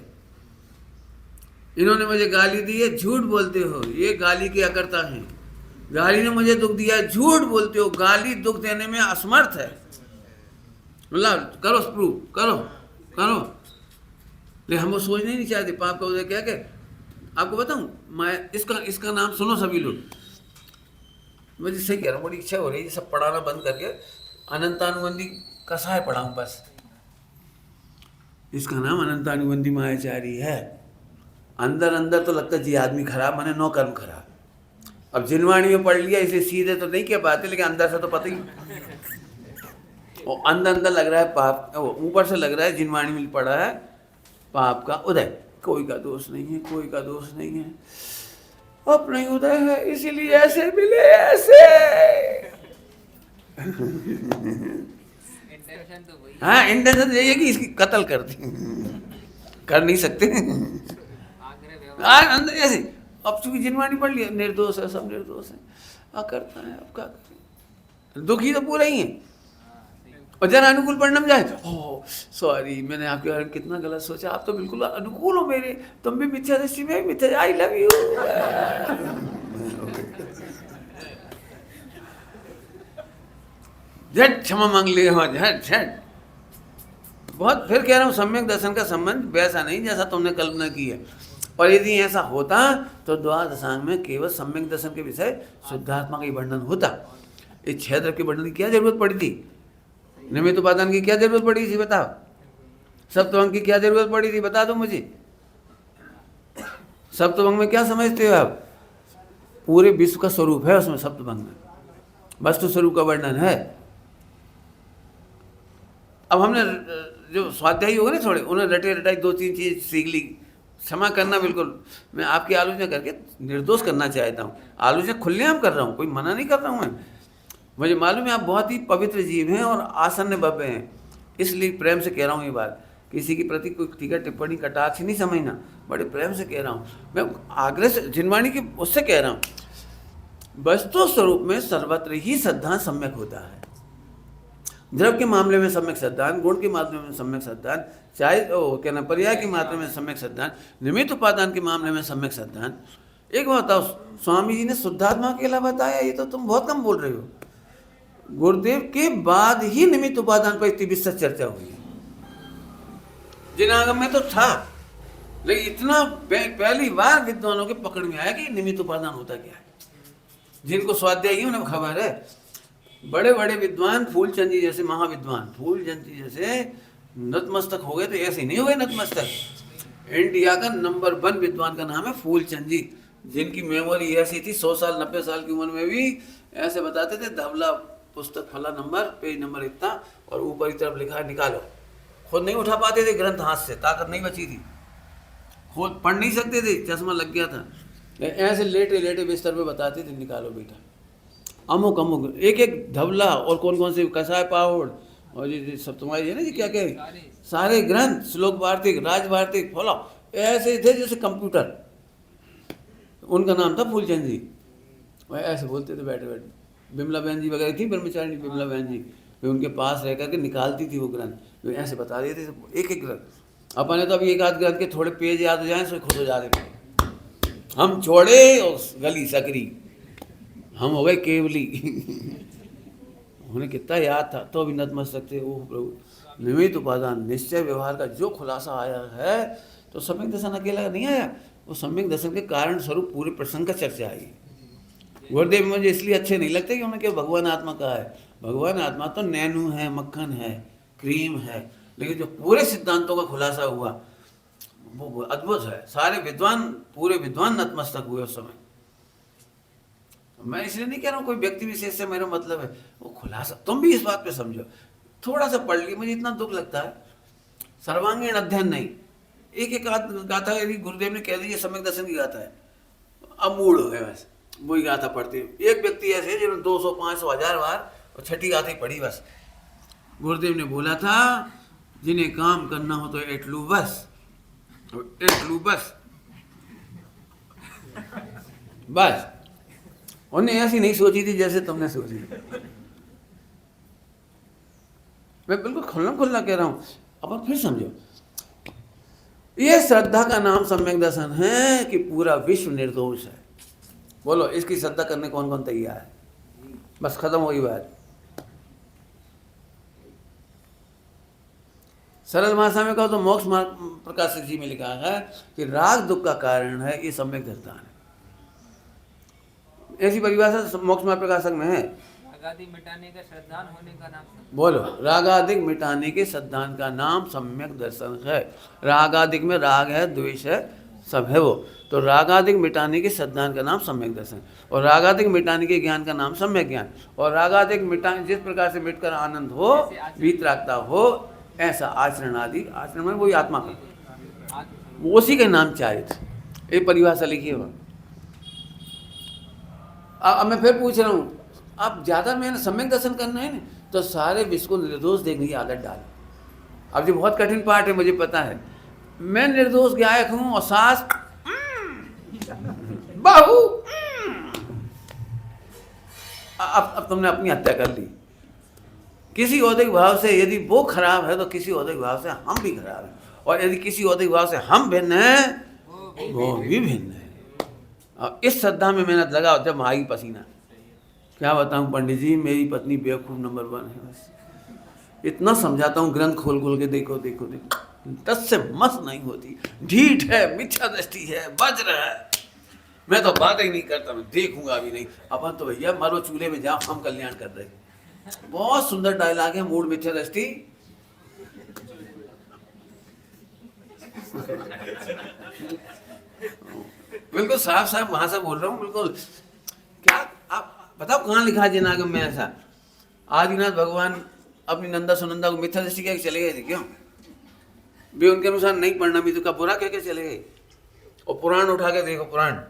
इन्होंने मुझे गाली दी है, झूठ बोलते हो, ये गाली के अकर्ता हैं। गाली ने मुझे दुख दिया है, झूठ बोलते हो। गाली दुख देने में असमर्थ है। मतलब करो, प्रूव करो। लेकिन हम वो सोचने नहीं चाहते। पाप का उदय क्या आपको बताऊं मैं, इसका नाम सुनो सभी लोग। मुझे सही कह रहा हूँ, बड़ी इच्छा हो रही है सब पढ़ाना बंद करके अनंतानुबंधी कसाय पढ़ाऊं बस। इसका नाम अनंतानुबंधी मायाचारी है। अंदर तो लगता है जी आदमी खराब, माने नौ कर्म खराब। अब जिनवाणी में पढ़ लिया इसलिए सीधे तो नहीं कह पाते, लेकिन अंदर से तो पता ही। और अंदर लग रहा है पाप, ऊपर से लग रहा है जिनवाणी में पढ़ा है पाप का उदय। कोई का दोष नहीं है, कोई का दोष नहीं है, अपना ही उदय है, इसीलिए ऐसे मिले ऐसे। हाँ, इंटेंशन तो यही है कि इसकी कत्ल कर दी। कर नहीं सकते। अंदर ऐसे। अब चूंकि जिनवाणी पढ़ लिया, निर्दोष है, सब निर्दोष है, करता है, अब क्या करें? दुखी तो पूरा ही है। और जरा अनुकूल परिणाम जाए, ओह सॉरी, मैंने आपके बारे में कितना गलत सोचा, आप तो बिल्कुल अनुकूल हो मेरे, तुम भी मिथ्या दृष्टि में मिथ्या, आई लव यू। झट क्षमा मांग ले, झट। बहुत फिर कह रहा हूँ, सम्यक दर्शन का संबंध वैसा नहीं जैसा तुमने कल्पना की है। और यदि ऐसा होता तो द्वादशांग में केवल सम्यक दर्शन के विषय शुद्धात्मा का ही वर्णन होता। इस क्षेत्र के वर्णन की क्या जरूरत पड़ी थी? निमित्त उपादान की क्या जरूरत पड़ी थी बताओ? सप्तमंग की क्या जरूरत पड़ी थी बता दो मुझे। सप्तमंग में क्या समझते हो आप? पूरे विश्व का स्वरूप है उसमें, सप्तमंग में वस्तु स्वरूप का वर्णन है। अब हमने जो स्वाध्यायी होगा ना थोड़े, उन्हें रटे रटाई 2-3 चीज सीख ली, क्षमा करना। बिल्कुल मैं आपकी आलोचना करके निर्दोष करना चाहता हूँ, आलोचना खुलेआम कर रहा हूँ, कोई मना नहीं कर रहा हूँ मैं। मुझे मालूम है आप बहुत ही पवित्र जीव हैं और आसन्न भव्य हैं, इसलिए प्रेम से कह रहा हूँ ये बात। किसी के प्रति कोई टीका टिप्पणी कटाक्ष नहीं समझना, बड़े प्रेम से कह रहा हूँ मैं, आग्रह से जिनवाणी की उससे कह रहा हूँ। वस्तु स्वरूप में सर्वत्र ही सिद्धांत सम्यक होता है। द्रव्य के मामले में सम्यक सिद्धांत, गुण के मामले में सम्यक सिद्धांत, चाहे क्या ना पर्याय के मात्रा में सम्यक सिद्धांत, निमित्त उपादान के मामले में सम्यक सिद्धांत। एक बात बताओ, स्वामी जी ने शुद्धात्मा के अकेला बताया, ये तो तुम बहुत कम बोल रहे हो। गुरुदेव के बाद ही निमित्त उपादान पर इतनी विस्तृत चर्चा हुई है। जिनागम में तो था, लेकिन इतना पहली बार विद्वानों के पकड़ में आया कि निमित्त उपादान होता क्या है। जिनको स्वाध्याय ही उन्हें खबर है, बड़े बड़े विद्वान फूलचंद जी जैसे महाविद्वान फूलचंद जी जैसे नतमस्तक हो गए, तो ऐसे नहीं हो गए नतमस्तक। इंडिया का नंबर 1 विद्वान का नाम है फूलचंद जी, जिनकी मेमोरी ऐसी थी 100 साल 90 साल की उम्र में भी ऐसे बताते थे, धवला पुस्तक फला नंबर पेज नंबर इतना और ऊपर की तरफ लिखा है निकालो। खुद नहीं उठा पाते थे ग्रंथ हाथ से, ताकत नहीं बची थी, खुद पढ़ नहीं सकते थे, चश्मा लग गया था। ऐसे लेटे लेटे बिस्तर पे बताते थे निकालो बेटा, अमुक अमुक एक एक धवला और कौन कौन से कसाय पावड़ और ये सब तुम्हारे है ना जी क्या क्या सारे ग्रंथ, श्लोक वार्तिक, राज वार्तिक, फॉलो ऐसे थे जैसे कंप्यूटर। उनका नाम था फूलचंद जी। वह ऐसे बोलते थे बैठे बैठे। बिमला बहन जी वगैरह थी ब्रह्मचारिणी बिमला बहन जी, वे उनके पास रह करके निकालती थी वो ग्रंथ, वे ऐसे बता देते थे एक एक ग्रंथ। अपने तो अभी एक आध ग्रंथ के थोड़े पेज याद हो जाए सो खुद हो जाते, हम छोड़े और गली सकरी, हम हो गए केवली। उन्हें कितना याद था तो भी नतमस्तक थे। ओह प्रभु, निमित्त उपादान निश्चय व्यवहार का जो खुलासा आया है, तो सम्यक दर्शन अकेला नहीं आया, वो सम्यक दर्शन के कारण स्वरूप पूरे प्रसंग का चर्चा आई। गुरुदेव मुझे इसलिए अच्छे नहीं लगते कि उन्होंने क्या भगवान आत्मा कहा है। भगवान आत्मा तो नैनू है, मक्खन है, क्रीम है, लेकिन जो पूरे सिद्धांतों का खुलासा हुआ वो अद्भुत है। सारे विद्वान, पूरे विद्वान नतमस्तक हुए उस समय। मैं इसलिए नहीं कह रहा हूँ कोई व्यक्ति विशेष से मेरा मतलब है, वो खुलासा तुम भी इस बात पे समझो। थोड़ा सा पढ़ ली, मुझे इतना दुख लगता है, सर्वांगीण अध्ययन नहीं, एक एक गाथा यदि गुरुदेव ने कह दी सम्यक दर्शन की गाथा है, अब मूड हो गया वैसे वही गाथा पढ़ते। एक व्यक्ति ऐसे है जिन्होंने 200 500 1000 बार और छठी गाथा ही पढ़ी बस। गुरुदेव ने बोला था जिन्हें काम करना हो तो एटलू बस, एटलू बस बस। उन्हें ऐसी नहीं सोची थी जैसे तुमने सोची। मैं बिल्कुल खुल्ला खुल्ला कह रहा हूं। अब फिर समझो, ये श्रद्धा का नाम सम्यक दर्शन है कि पूरा विश्व निर्दोष है। बोलो इसकी श्रद्धा करने कौन कौन तैयार है? बस खत्म हो गई बात। सरल भाषा में कहो तो मोक्ष मार्ग प्रकाशक जी में लिखा है कि राग दुख का कारण है ये सम्यक दर्शन है। ऐसी परिभाषा मोक्ष मार्ग प्रकाशक में है। रागादि मिटाने का श्रद्धान होने का नाम, बोलो रागादिक मिटाने के सिद्धांत का नाम सम्यक दर्शन है। रागादिक में राग है, द्वेष है, सब है वो, तो रागादिक मिटाने के सिद्धांत का नाम सम्यक दर्शन, और रागादिक मिटाने के ज्ञान का नाम सम्यक ज्ञान। और रागादिक मिटाने जिस प्रकार से मिटकर आनंद हो, वीतरागता हो, ऐसा आचरण आदि, आचरण में वही आत्मा का, उसी के नाम चारित्र। ये परिभाषा लिखी है। अब मैं फिर पूछ रहा हूँ, अब ज़्यादा मैंने सम्यक दर्शन करना है ना, तो सारे विश्व को निर्दोष देखने की आदत डालो। अब जो बहुत कठिन पार्ट है मुझे पता है, मैं निर्दोष गायक हूँ और सास बाहू, अब तुमने अपनी हत्या कर ली। किसी औद्योगिक भाव से यदि वो खराब है तो किसी औद्योगिक भाव से हम भी खराब हैं, और यदि किसी औद्योगिक भाव से हम भिन्न हैं वो भी भिन्न है। अब इस श्रद्धा में मेहनत लगाओ, जब भाई पसीना। क्या बताऊं पंडित जी, मेरी पत्नी बेवकूफ़ नंबर 1 है। बस इतना समझाता हूँ, ग्रंथ खोल खोल के देखो देखो देखो, तस से मस नहीं होती, ढीठ है, मिथ्या दृष्टि है, वज्र है। मैं तो बात ही नहीं करता, मैं देखूंगा भी नहीं। अपन तो भैया मरो चूल्हे में जाओ, हम कल्याण कर रहे। बहुत सुंदर डायलॉग है, मूड मिथ्या दृष्टि। बिल्कुल साफ साफ वहां से बोल रहा हूँ, बिल्कुल। क्या आप बताओ कहाँ लिखा है जिनागम में ऐसा? आदिनाथ भगवान अपनी नंदा सुनंदा को मिथ्या दृष्टि क्या चले गए थे? क्यों? भी उनके अनुसार नहीं पढ़ना, भी तो का बुरा कह के चले गए। और पुराण उठा के देखो, पुराण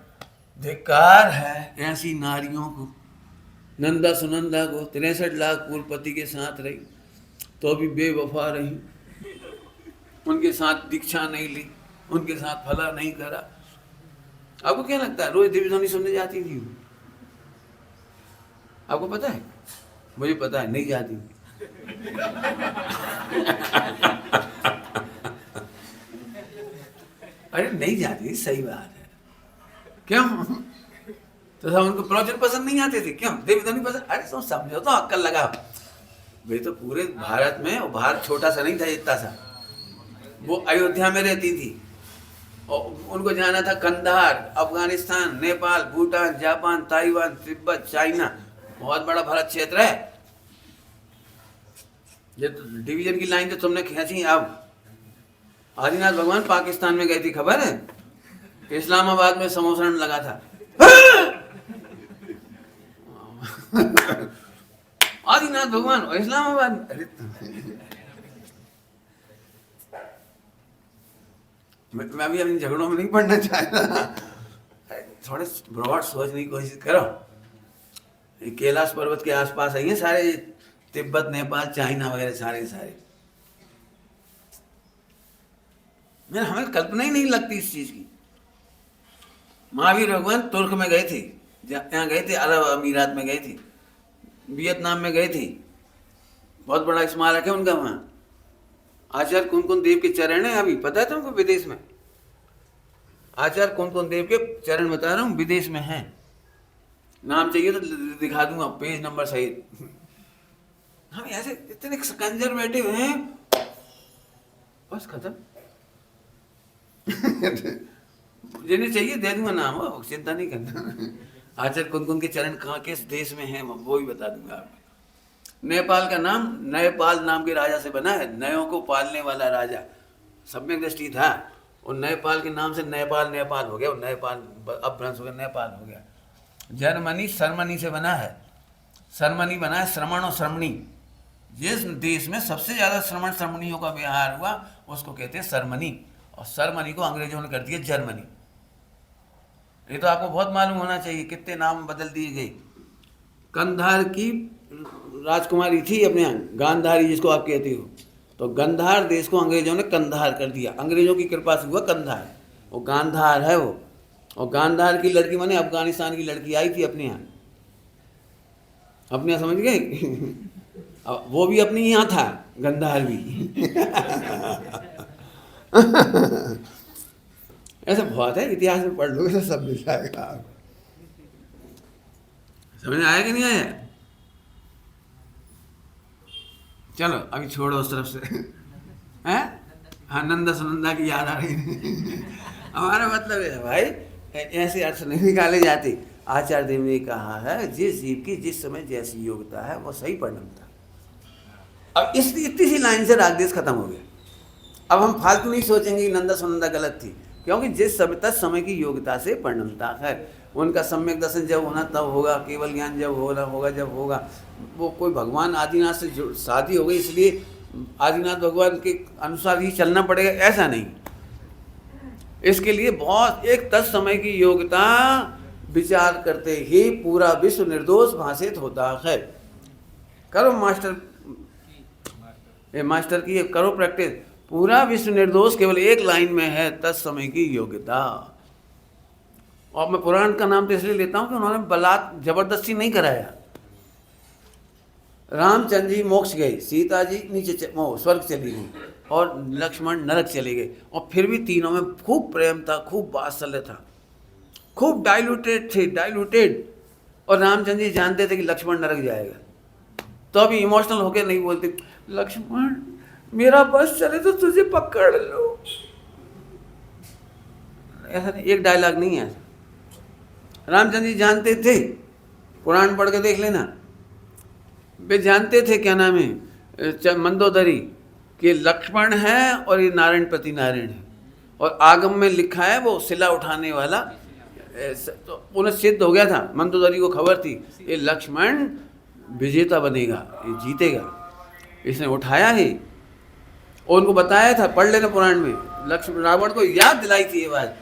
धिक्कार है ऐसी नारियों को। नंदा सुनंदा को 63 लाख पूर्व पति के साथ रही तो भी बेवफा रही, उनके साथ दीक्षा नहीं ली, उनके साथ फला नहीं करा। आपको क्या लगता है रोज दिव्य ध्वनि सुनने जाती थी? आपको पता है? मुझे पता है, नहीं जाती। अरे नहीं जाती, सही बात है। क्यों? तो सब उनको प्रवचन पसंद नहीं आते थे? क्यों? दिव्य ध्वनि पसंद? अरे तो समझो तो, अक्कल लगाओ भाई। तो पूरे भारत में, वो भारत छोटा सा नहीं था, इतना सा। वो अयोध्या में रहती थी और उनको जाना था Kandahar, Afghanistan, Nepal, Bhutan, Japan, Taiwan, Tibet, China, बहुत बड़ा भारत क्षेत्र है। ये तो डिवीजन की लाइन तो तुमने खींची। अब आदिनाथ भगवान पाकिस्तान में गए थे, खबर है? इस्लामाबाद में समोसरण लगा था। आदिनाथ भगवान इस्लामाबाद। अरे मैं भी अपनी झगड़ों में नहीं पढ़ना चाहता, थोड़े ब्रॉड सोचने की कोशिश करो। कैलाश पर्वत के आसपास है ये सारे, तिब्बत, नेपाल, चाइना वगैरह सारे सारे। मेरा हमें कल्पना ही नहीं लगती इस चीज की। महावीर भगवान तुर्क में गए थे, यहाँ गए थे, अरब अमीरात में गए थे, वियतनाम में गए थे, बहुत बड़ा स्मारक है उनका वहाँ। आचार्य कुन देव के चरण है, अभी पता है तुमको विदेश में? आचार्य कुन देव के चरण बता रहा हूँ, विदेश में हैं। नाम चाहिए तो दिखा दूंगा, पेज नंबर सहित। हम ऐसे इतने कंजर्वेटिव हैं, बस खत्म। जिन्हें चाहिए दे दूंगा नाम, हो चिंता नहीं करना। आचार्य कुन के चरण कहाँ किस देश में हैं वो भी बता दूंगा आपको। नेपाल का नाम नयपाल नाम के राजा से बना है, नयों को पालने वाला राजा, सम्यक दृष्टि था। और नेपाल के नाम से नेपाल नेपाल हो गया, और नेपाल अब भ्रंश हो गया, नेपाल हो गया। जर्मनी सरमनी से बना है, सरमनी बना है श्रमण और श्रमणी। जिस देश में सबसे ज्यादा श्रमण श्रमणियों का व्यवहार हुआ उसको कहते हैं सरमनी, और सरमनी को अंग्रेजों ने कर दिया जर्मनी। ये तो आपको बहुत मालूम होना चाहिए, कितने नाम बदल दिए गए। कंधार की राजकुमारी थी अपने यहाँ, गांधारी जिसको आप कहते हो, तो गंधार देश को अंग्रेजों ने कंधार कर दिया। अंग्रेजों की कृपा से हुआ कंधार, वो गांधार है वो। और गांधार की लड़की माने अफगानिस्तान की लड़की आई थी अपने यहाँ, अपने यहाँ, समझ गए? वो भी अपने यहाँ था, गंधार भी। ऐसा बहुत है, इतिहास में पढ़ लो तो सब मिल जाएगा। समझ आया कि नहीं आया? चलो अभी छोड़ो उस तरफ से। हैं? हाँ, नंदा सुनंदा की याद आ रही। हमारा मतलब है भाई, ऐसे अर्थ नहीं निकाले जाते। आचार्य देव ने कहा है, जिस जीव की जिस समय जैसी योग्यता है वो सही परिणमता। अब इस इतनी सी लाइन से राग देश खत्म हो गया। अब हम फालतू नहीं सोचेंगे कि नंदा सुनंदा गलत थी, क्योंकि जिस समय तक समय की योग्यता से परिणमता है। उनका सम्यक दर्शन जब होना तब होगा, केवल ज्ञान जब होगा जब होगा। वो कोई भगवान आदिनाथ से शादी हो गई इसलिए आदिनाथ भगवान के अनुसार ही चलना पड़ेगा, ऐसा नहीं। इसके लिए बहुत एक तत्समय की योग्यता विचार करते ही पूरा विश्व निर्दोष भाषित होता है। करो मास्टर की करो प्रैक्टिस। पूरा विश्व निर्दोष केवल एक लाइन में है, तत्समय की योग्यता। और मैं पुराण का नाम तो इसलिए लेता हूं कि उन्होंने बलात् जबरदस्ती नहीं कराया। रामचंद्र जी मोक्ष गए, सीता जी नीचे स्वर्ग चली गई, और लक्ष्मण नरक चले गए। और फिर भी तीनों में खूब प्रेम था, खूब वात्सल्य था, खूब डाइल्यूटेड। और रामचंद्र जी जानते थे कि लक्ष्मण नरक जाएगा, तो अभी इमोशनल होकर नहीं बोलते, लक्ष्मण मेरा बस चले तो तुझे पकड़ लो। ऐसा नहीं, एक डायलॉग नहीं है। रामचंद्र जी जानते थे, पुराण पढ़ के देख लेना, वे जानते थे क्या नाम है मंदोदरी कि लक्ष्मण है और ये नारायण प्रति नारायण है, और आगम में लिखा है वो शिला उठाने वाला, तो उन्हें सिद्ध हो गया था। मंदोदरी को खबर थी ये लक्ष्मण विजेता बनेगा, ये जीतेगा, इसने उठाया ही। और उनको बताया था, पढ़ लेना पुराण में, लक्ष्मण रावण को याद दिलाई थी ये बात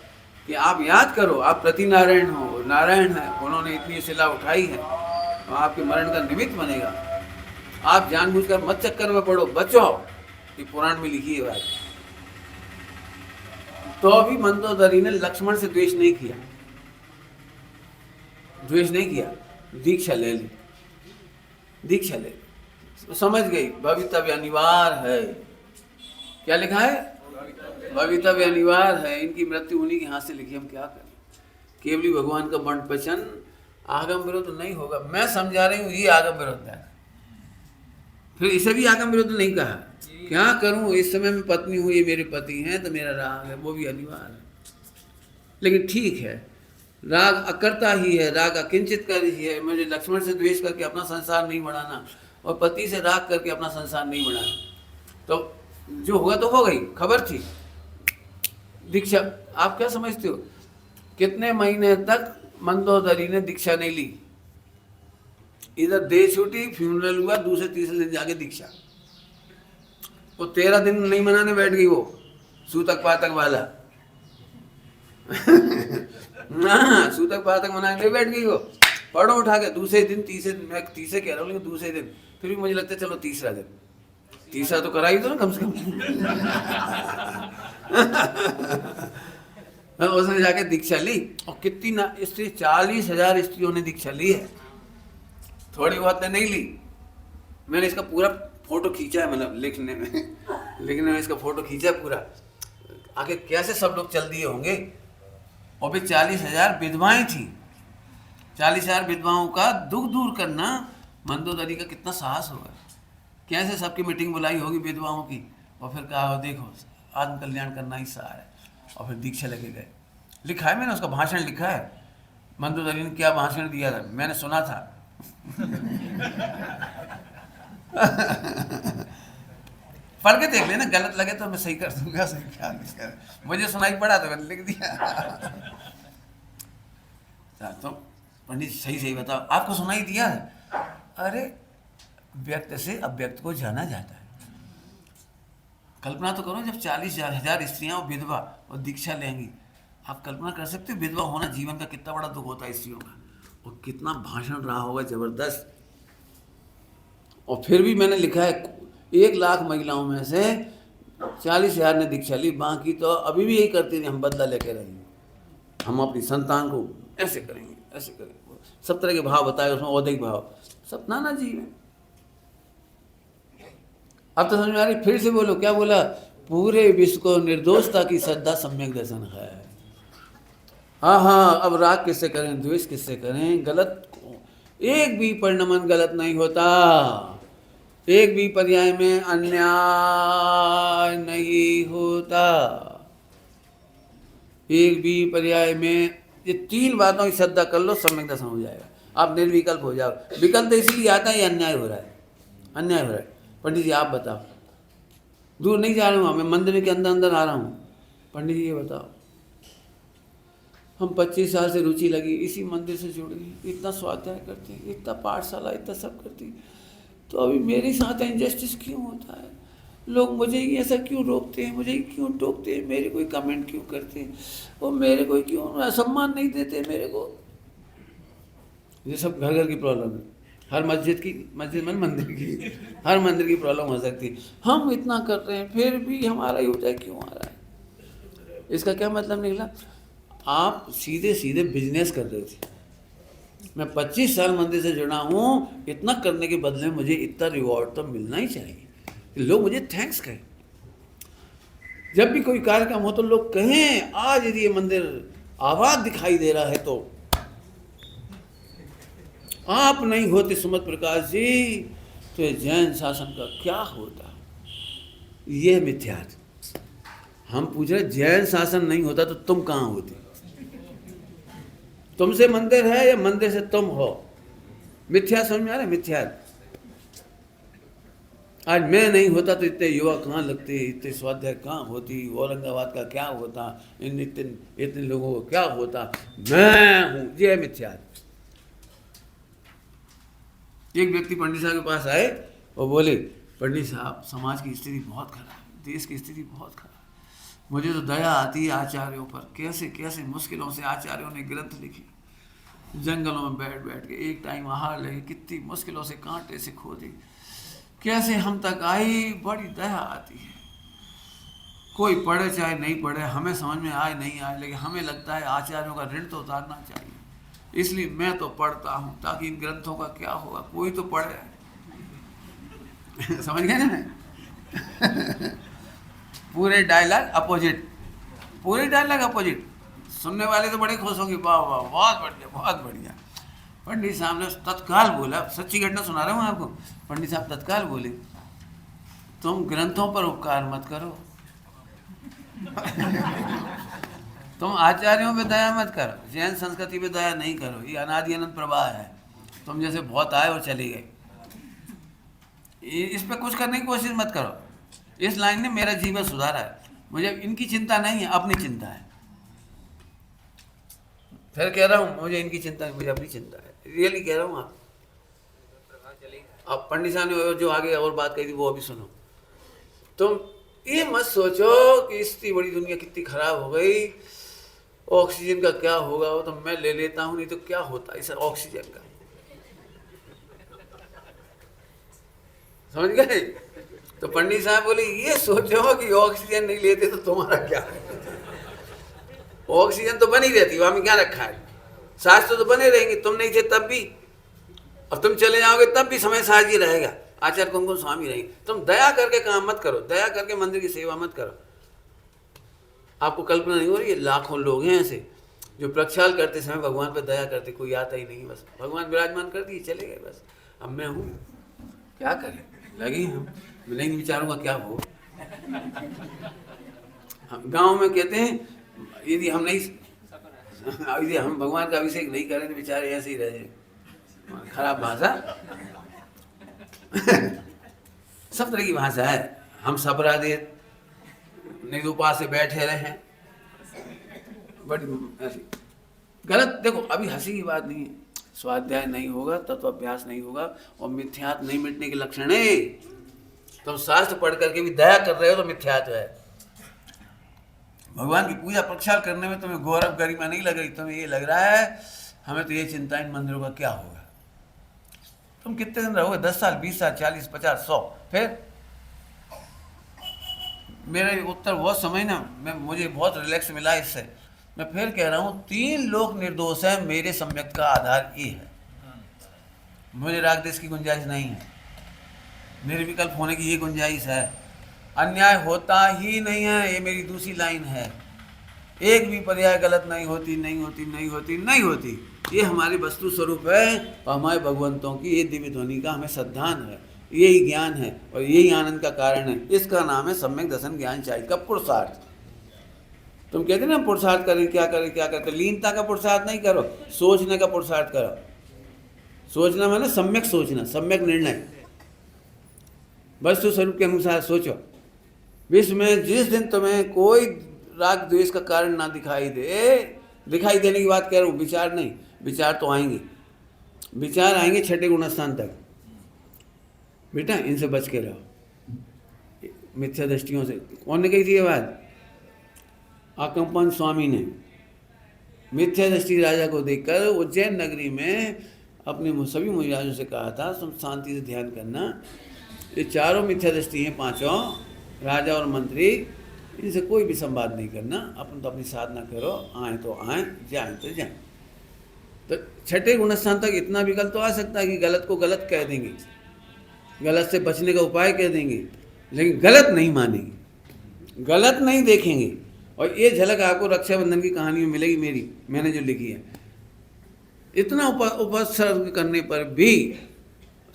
कि आप याद करो, आप प्रति नारायण हो, नारायण है, उन्होंने इतनी शिला उठाई है, तो आपके मरण का निमित्त बनेगा। आप जानबूझकर मत चक्कर में पड़ो, बचो, ये पुराण में लिखी है बात। तो अभी मंदोदरी ने लक्ष्मण से द्वेष नहीं किया, द्वेष नहीं किया, दीक्षा ले ली, दीक्षा ले ली। तो समझ गई भवितव्य अनिवार्य है। क्या लिखा है? भवितव्य अनिवार्य है, इनकी मृत्यु उन्हीं के हाथ से लिखी, हम क्या करें। केवली भगवान का बंट पचन, आगम विरोध नहीं होगा। मैं समझा रही हूँ, ये आगम विरोध है। फिर इसे भी आगम विरोध नहीं कहा, क्या करूं, इस समय में पत्नी हूं, ये मेरे पति हैं, तो मेरा राग है, वो भी अनिवार्य है। लेकिन ठीक है, राग अकर्ता ही है, राग अकिंचित कर ही है। मुझे लक्ष्मण से द्वेष करके अपना संसार नहीं बढ़ाना, और पति से राग करके अपना संसार नहीं बढ़ाना। तो जो होगा तो हो गई, खबर थी। दीक्षा आप क्या समझते हो, कितने महीने तक मंदोदरी ने दीक्षा नहीं ली? इधर दे छूटी, फ्यूनरल हुआ, दूसरे तीसरे दिन जाके दीक्षा। वो 13 दिन नहीं मनाने बैठ गई, वो सूतक पातक वाला ना, सूतक पातक मनाने नहीं बैठ गई वो, पढ़ो उठा के दूसरे दिन, तीसरे दिन, मैं तीसरे कह रहा हूँ लेकिन दूसरे दिन, फिर भी मुझे लगता है चलो तीसरा दिन, तीसरा तो करा ही दो ना कम से कम। उसने जाके दीक्षा ली, और कितनी ना स्त्री, 40,000 स्त्रियों ने दीक्षा ली है, थोड़ी बहुत ने नहीं ली। मैंने इसका पूरा फोटो खींचा है, मतलब लिखने में इसका फोटो खींचा पूरा, आगे कैसे सब लोग चल दिए होंगे। और फिर 40,000 विधवाएं थी, 40,000 विधवाओं का दुख दूर करना मंदोदरी का कितना साहस होगा। कैसे सबकी मीटिंग बुलाई होगी विधवाओं की, और फिर कहा देखो आत्म कल्याण करना ही सार है, और फिर दीक्षा लगे गए। लिखा है, मैंने उसका भाषण लिखा है, मंदोदरी ने क्या भाषण दिया था, मैंने सुना था। पढ़ के देख लेना, गलत लगे तो मैं सही कर दूंगा, सही क्या मुझे सुनाई पड़ा तो मैंने लिख दिया। तो पंडित सही सही बताओ, आपको सुनाई दिया? अरे व्यक्त से अव्यक्त को जाना जाता है। कल्पना तो करो, जब 40,000 स्त्रियां और विधवा और दीक्षा लेंगी, आप कल्पना कर सकते हो विधवा होना जीवन का कितना बड़ा दुख होता है स्त्रियों का, और कितना भाषण रहा होगा जबरदस्त। और फिर भी मैंने लिखा है 1 लाख महिलाओं में से 40,000 ने दीक्षा ली, बाकी तो अभी भी यही करती थी, हम बदला लेके रहेंगे, हम अपनी संतान को ऐसे करेंगे, ऐसे करेंगे, सब तरह के भाव बताए उसमें, औदिक भाव, सब नाना जी में। अब तो समझ में आ रही, फिर से बोलो, क्या बोला? पूरे विश्व को निर्दोषता की श्रद्धा सम्यक दर्शन है। हाँ हाँ, अब राग किससे करें, द्वेष किससे करें, गलत एक भी परिणमन गलत नहीं होता, एक भी पर्याय में अन्याय नहीं होता, एक भी पर्याय में। ये 3 बातों की श्रद्धा कर लो, सम्यक दर्शन हो जाएगा, आप निर्विकल्प हो जाओ। विकल्प तो इसीलिए आता है, ये अन्याय हो रहा है, अन्याय हो रहा है। पंडित जी आप बताओ, दूर नहीं जा रहा हूँ, मैं मंदिर के अंदर अंदर आ रहा हूँ। पंडित जी ये बताओ, हम 25 साल से रुचि लगी, इसी मंदिर से जुड़ गई, इतना स्वाध्याय करते हैं, इतना पाठशाला, इतना सब करती, तो अभी मेरे साथ इनजस्टिस क्यों होता है? लोग मुझे ही ऐसा क्यों रोकते हैं, मुझे ही क्यों टोकते हैं, मेरे कोई कमेंट क्यों करते हैं, और मेरे को क्यों सम्मान नहीं देते मेरे को? ये सब घर घर की प्रॉब्लम है, हर मंदिर में मंदिर की, हर मंदिर की प्रॉब्लम हो सकती है। हम इतना कर रहे हैं, फिर भी हमारा यूजा क्यों आ रहा है? इसका क्या मतलब निकला? आप सीधे सीधे बिजनेस कर रहे थे। मैं 25 साल मंदिर से जुड़ा हूँ, इतना करने के बदले मुझे इतना रिवॉर्ड तो मिलना ही चाहिए, लोग मुझे थैंक्स कहें। जब भी कोई कार्यक्रम हो तो लोग कहें, आज यदि ये मंदिर आबाद दिखाई दे रहा है तो आप नहीं होते सुमत प्रकाश जी, तो ये जैन शासन का क्या होता? ये मिथ्यात्व। हम पूछ रहे जैन शासन नहीं होता तो तुम कहाँ होते? तुमसे मंदिर है या मंदिर से तुम हो? मिथ्या समझ में आ रहा है? मिथ्यात्व। आज मैं नहीं होता तो इतने युवा कहाँ लगते, इतने स्वाध्याय कहाँ होती, औरंगाबाद का क्या होता, इन इतने लोगों को क्या होता, मैं हूँ, ये मिथ्यात्व। एक व्यक्ति पंडित साहब के पास आए और बोले, पंडित साहब समाज की स्थिति बहुत खराब, देश की स्थिति बहुत खराब, मुझे तो दया आती है आचार्यों पर, कैसे कैसे मुश्किलों से आचार्यों ने ग्रंथ लिखे, जंगलों में बैठ बैठ के एक टाइम आहार लगे, कितनी मुश्किलों से कांटे से खोदे, कैसे हम तक आई, बड़ी दया आती है। कोई पढ़े चाहे नहीं पढ़े, हमें समझ में आए नहीं आए, लेकिन हमें लगता है आचार्यों का ऋण तो उतारना चाहिए, इसलिए मैं तो पढ़ता हूँ ताकि इन ग्रंथों का क्या होगा, कोई तो पढ़े। समझ गए ना? पूरे डायलॉग अपोजिट, पूरे डायलॉग अपोजिट। सुनने वाले तो बड़े खुश होंगे, वाह वाह बहुत बढ़िया बहुत बढ़िया। पंडित साहब ने तत्काल बोला, सच्ची घटना सुना रहा हूँ आपको, पंडित साहब तत्काल बोले, तुम ग्रंथों पर उपकार मत करो, तुम आचार्यों पे दया मत करो, जैन संस्कृति पे दया नहीं करो, ये अनादि अनंत प्रवाह है, तुम जैसे बहुत आए और चले गए, इस पे कुछ करने की कोशिश मत करो। इस लाइन ने मेरा जीवन सुधारा है, मुझे इनकी चिंता नहीं है, अपनी चिंता है। फिर कह रहा हूँ मुझे इनकी चिंता नहीं, मुझे अपनी चिंता है, रियली कह रहा हूँ। आप अब पंडित साहब ने जो आगे और बात कही थी वो अभी सुनो। तुम ये मत सोचो कि इतनी बड़ी दुनिया कितनी खराब हो गई, ऑक्सीजन का क्या होगा, वो तो मैं ले लेता हूँ, नहीं तो क्या होता इस ऑक्सीजन का। समझ गए? तो पंडित साहब बोले, ये सोचो कि ऑक्सीजन नहीं लेते तो तुम्हारा क्या, ऑक्सीजन तो बनी रहती, वहां में क्या रखा है, शास्त्र तो बने रहेंगे, तुम नहीं थे तब भी, और तुम चले जाओगे तब भी समय साज ही रहेगा, आचार्य कुमकुम स्वामी रहेंगे। तुम दया करके काम मत करो, दया करके मंदिर की सेवा मत करो। आपको कल्पना नहीं हो रही है, लाखों लोग हैं ऐसे जो प्रक्षाल करते समय भगवान पर दया करते, कोई आता ही नहीं, बस भगवान विराजमान कर दिए चले गए, बस अब मैं हूँ क्या करें, लगे हम, मैं नहीं विचारूंगा क्या हो। हम गाँव में कहते हैं यदि हम नहीं, यदि हम भगवान का अभिषेक नहीं करें तो बेचारे ऐसे ही रहे, खराब भाषा। सब तरह की भाषा है, हम सबरा दे निरुपा से बैठे रहे, बड़ी ऐसी गलत। देखो अभी हंसी की बात नहीं है, स्वाध्याय नहीं होगा, तत्वाभ्यास नहीं होगा, और मिथ्यात्व नहीं मिटने के लक्षण है। तुम शास्त्र पढ़ करके भी दया कर रहे हो तो मिथ्यात्व है। भगवान की पूजा प्रक्षाल करने में तुम्हें गौरव गरिमा नहीं लग रही, तुम्हें ये लग रहा है हमें तो ये चिंता इन मंदिरों का क्या होगा। तुम कितने दिन रहोगे, 10 साल, 20 साल, 40, 50, 100, फिर मेरे उत्तर बहुत समय ना, मुझे बहुत रिलैक्स मिला इससे। मैं फिर कह रहा हूँ 3 लोग निर्दोष है, मेरे सम्यक का आधार ये है, मुझे राग देश की गुंजाइश नहीं है, निर्विकल्प होने की ये गुंजाइश है, अन्याय होता ही नहीं है, ये मेरी दूसरी लाइन है, एक भी पर्याय गलत नहीं होती, नहीं होती, नहीं होती, नहीं होती। ये हमारी वस्तु स्वरूप है और हमारे भगवंतों की ये दिव्य ध्वनि का हमें श्रद्धान है, यही ज्ञान है और यही आनंद का कारण है। इसका नाम है सम्यक दर्शन ज्ञान चाहिए का पुरुषार्थ। तुम कहते ना पुरुषार्थ करें, क्या करें क्या करते, लीनता का पुरुषार्थ नहीं करो, सोचने का पुरुषार्थ करो। सोचना माने सम्यक सोचना, सम्यक निर्णय, वस्तु स्वरूप के अनुसार सोचो। विश्व में जिस दिन तुम्हें कोई राग द्वेष का कारण ना दिखाई दे, दिखाई देने की बात कह रहा हूँ, विचार नहीं, विचार तो आएंगे, विचार आएंगे 6ठे गुणस्थान तक। बेटा इनसे बच के रहो, मिथ्या दृष्टियों से। कौन ने कही थी ये बात? आकंपन स्वामी ने। मिथ्या दृष्टि राजा को देखकर उज्जैन नगरी में अपने सभी मुनिराजों से कहा था तुम शांति से ध्यान करना, ये चारों मिथ्या दृष्टि हैं, पांचों राजा और मंत्री, इनसे कोई भी संवाद नहीं करना, अपन तो अपनी साधना करो, आए तो आए, जाए तो जाए। तो 6ठे गुणस्थान तक इतना विकल्प तो आ सकता है कि गलत को गलत कह देंगे, गलत से बचने का उपाय कह देंगे, लेकिन गलत नहीं मानेंगे, गलत नहीं देखेंगे। और ये झलक आपको रक्षाबंधन की कहानी में मिलेगी मेरी, मैंने जो लिखी है। इतना उपसर्ग करने पर भी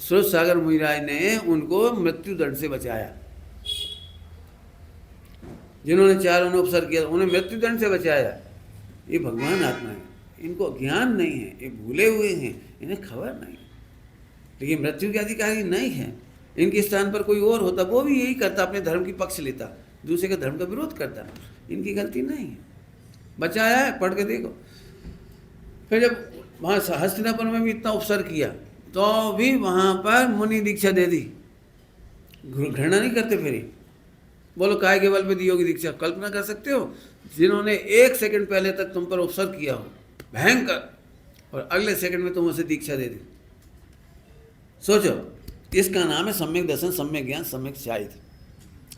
स्रोत सागर मुनिराज ने उनको मृत्यु दंड से बचाया। जिन्होंने चारों ने उपसर्ग किया उन्हें मृत्यु दंड से बचाया। ये भगवान आत्मा है, इनको ज्ञान नहीं है, ये भूले हुए हैं, इन्हें खबर नहीं। लेकिन मृत्यु के अधिकारी नहीं है। इनके स्थान पर कोई और होता वो भी यही करता, अपने धर्म की पक्ष लेता, दूसरे के धर्म का विरोध करता। इनकी गलती नहीं है, बचाया है, पढ़ के देखो। फिर जब वहाँ हस्तिनापुर में भी इतना उपसर्ग किया तो भी वहाँ पर मुनि दीक्षा दे दी। घृणा नहीं करते फिर। बोलो काय के बल पे दी होगी दीक्षा, कल्पना कर सकते हो? जिन्होंने 1 सेकंड पहले तक तुम पर उपसर्ग किया हो भयंकर, और अगले सेकंड में तुम उसे दीक्षा दे दी। सोचो, इसका नाम है सम्यक दर्शन, सम्यक ज्ञान, सम्यक शाहिद।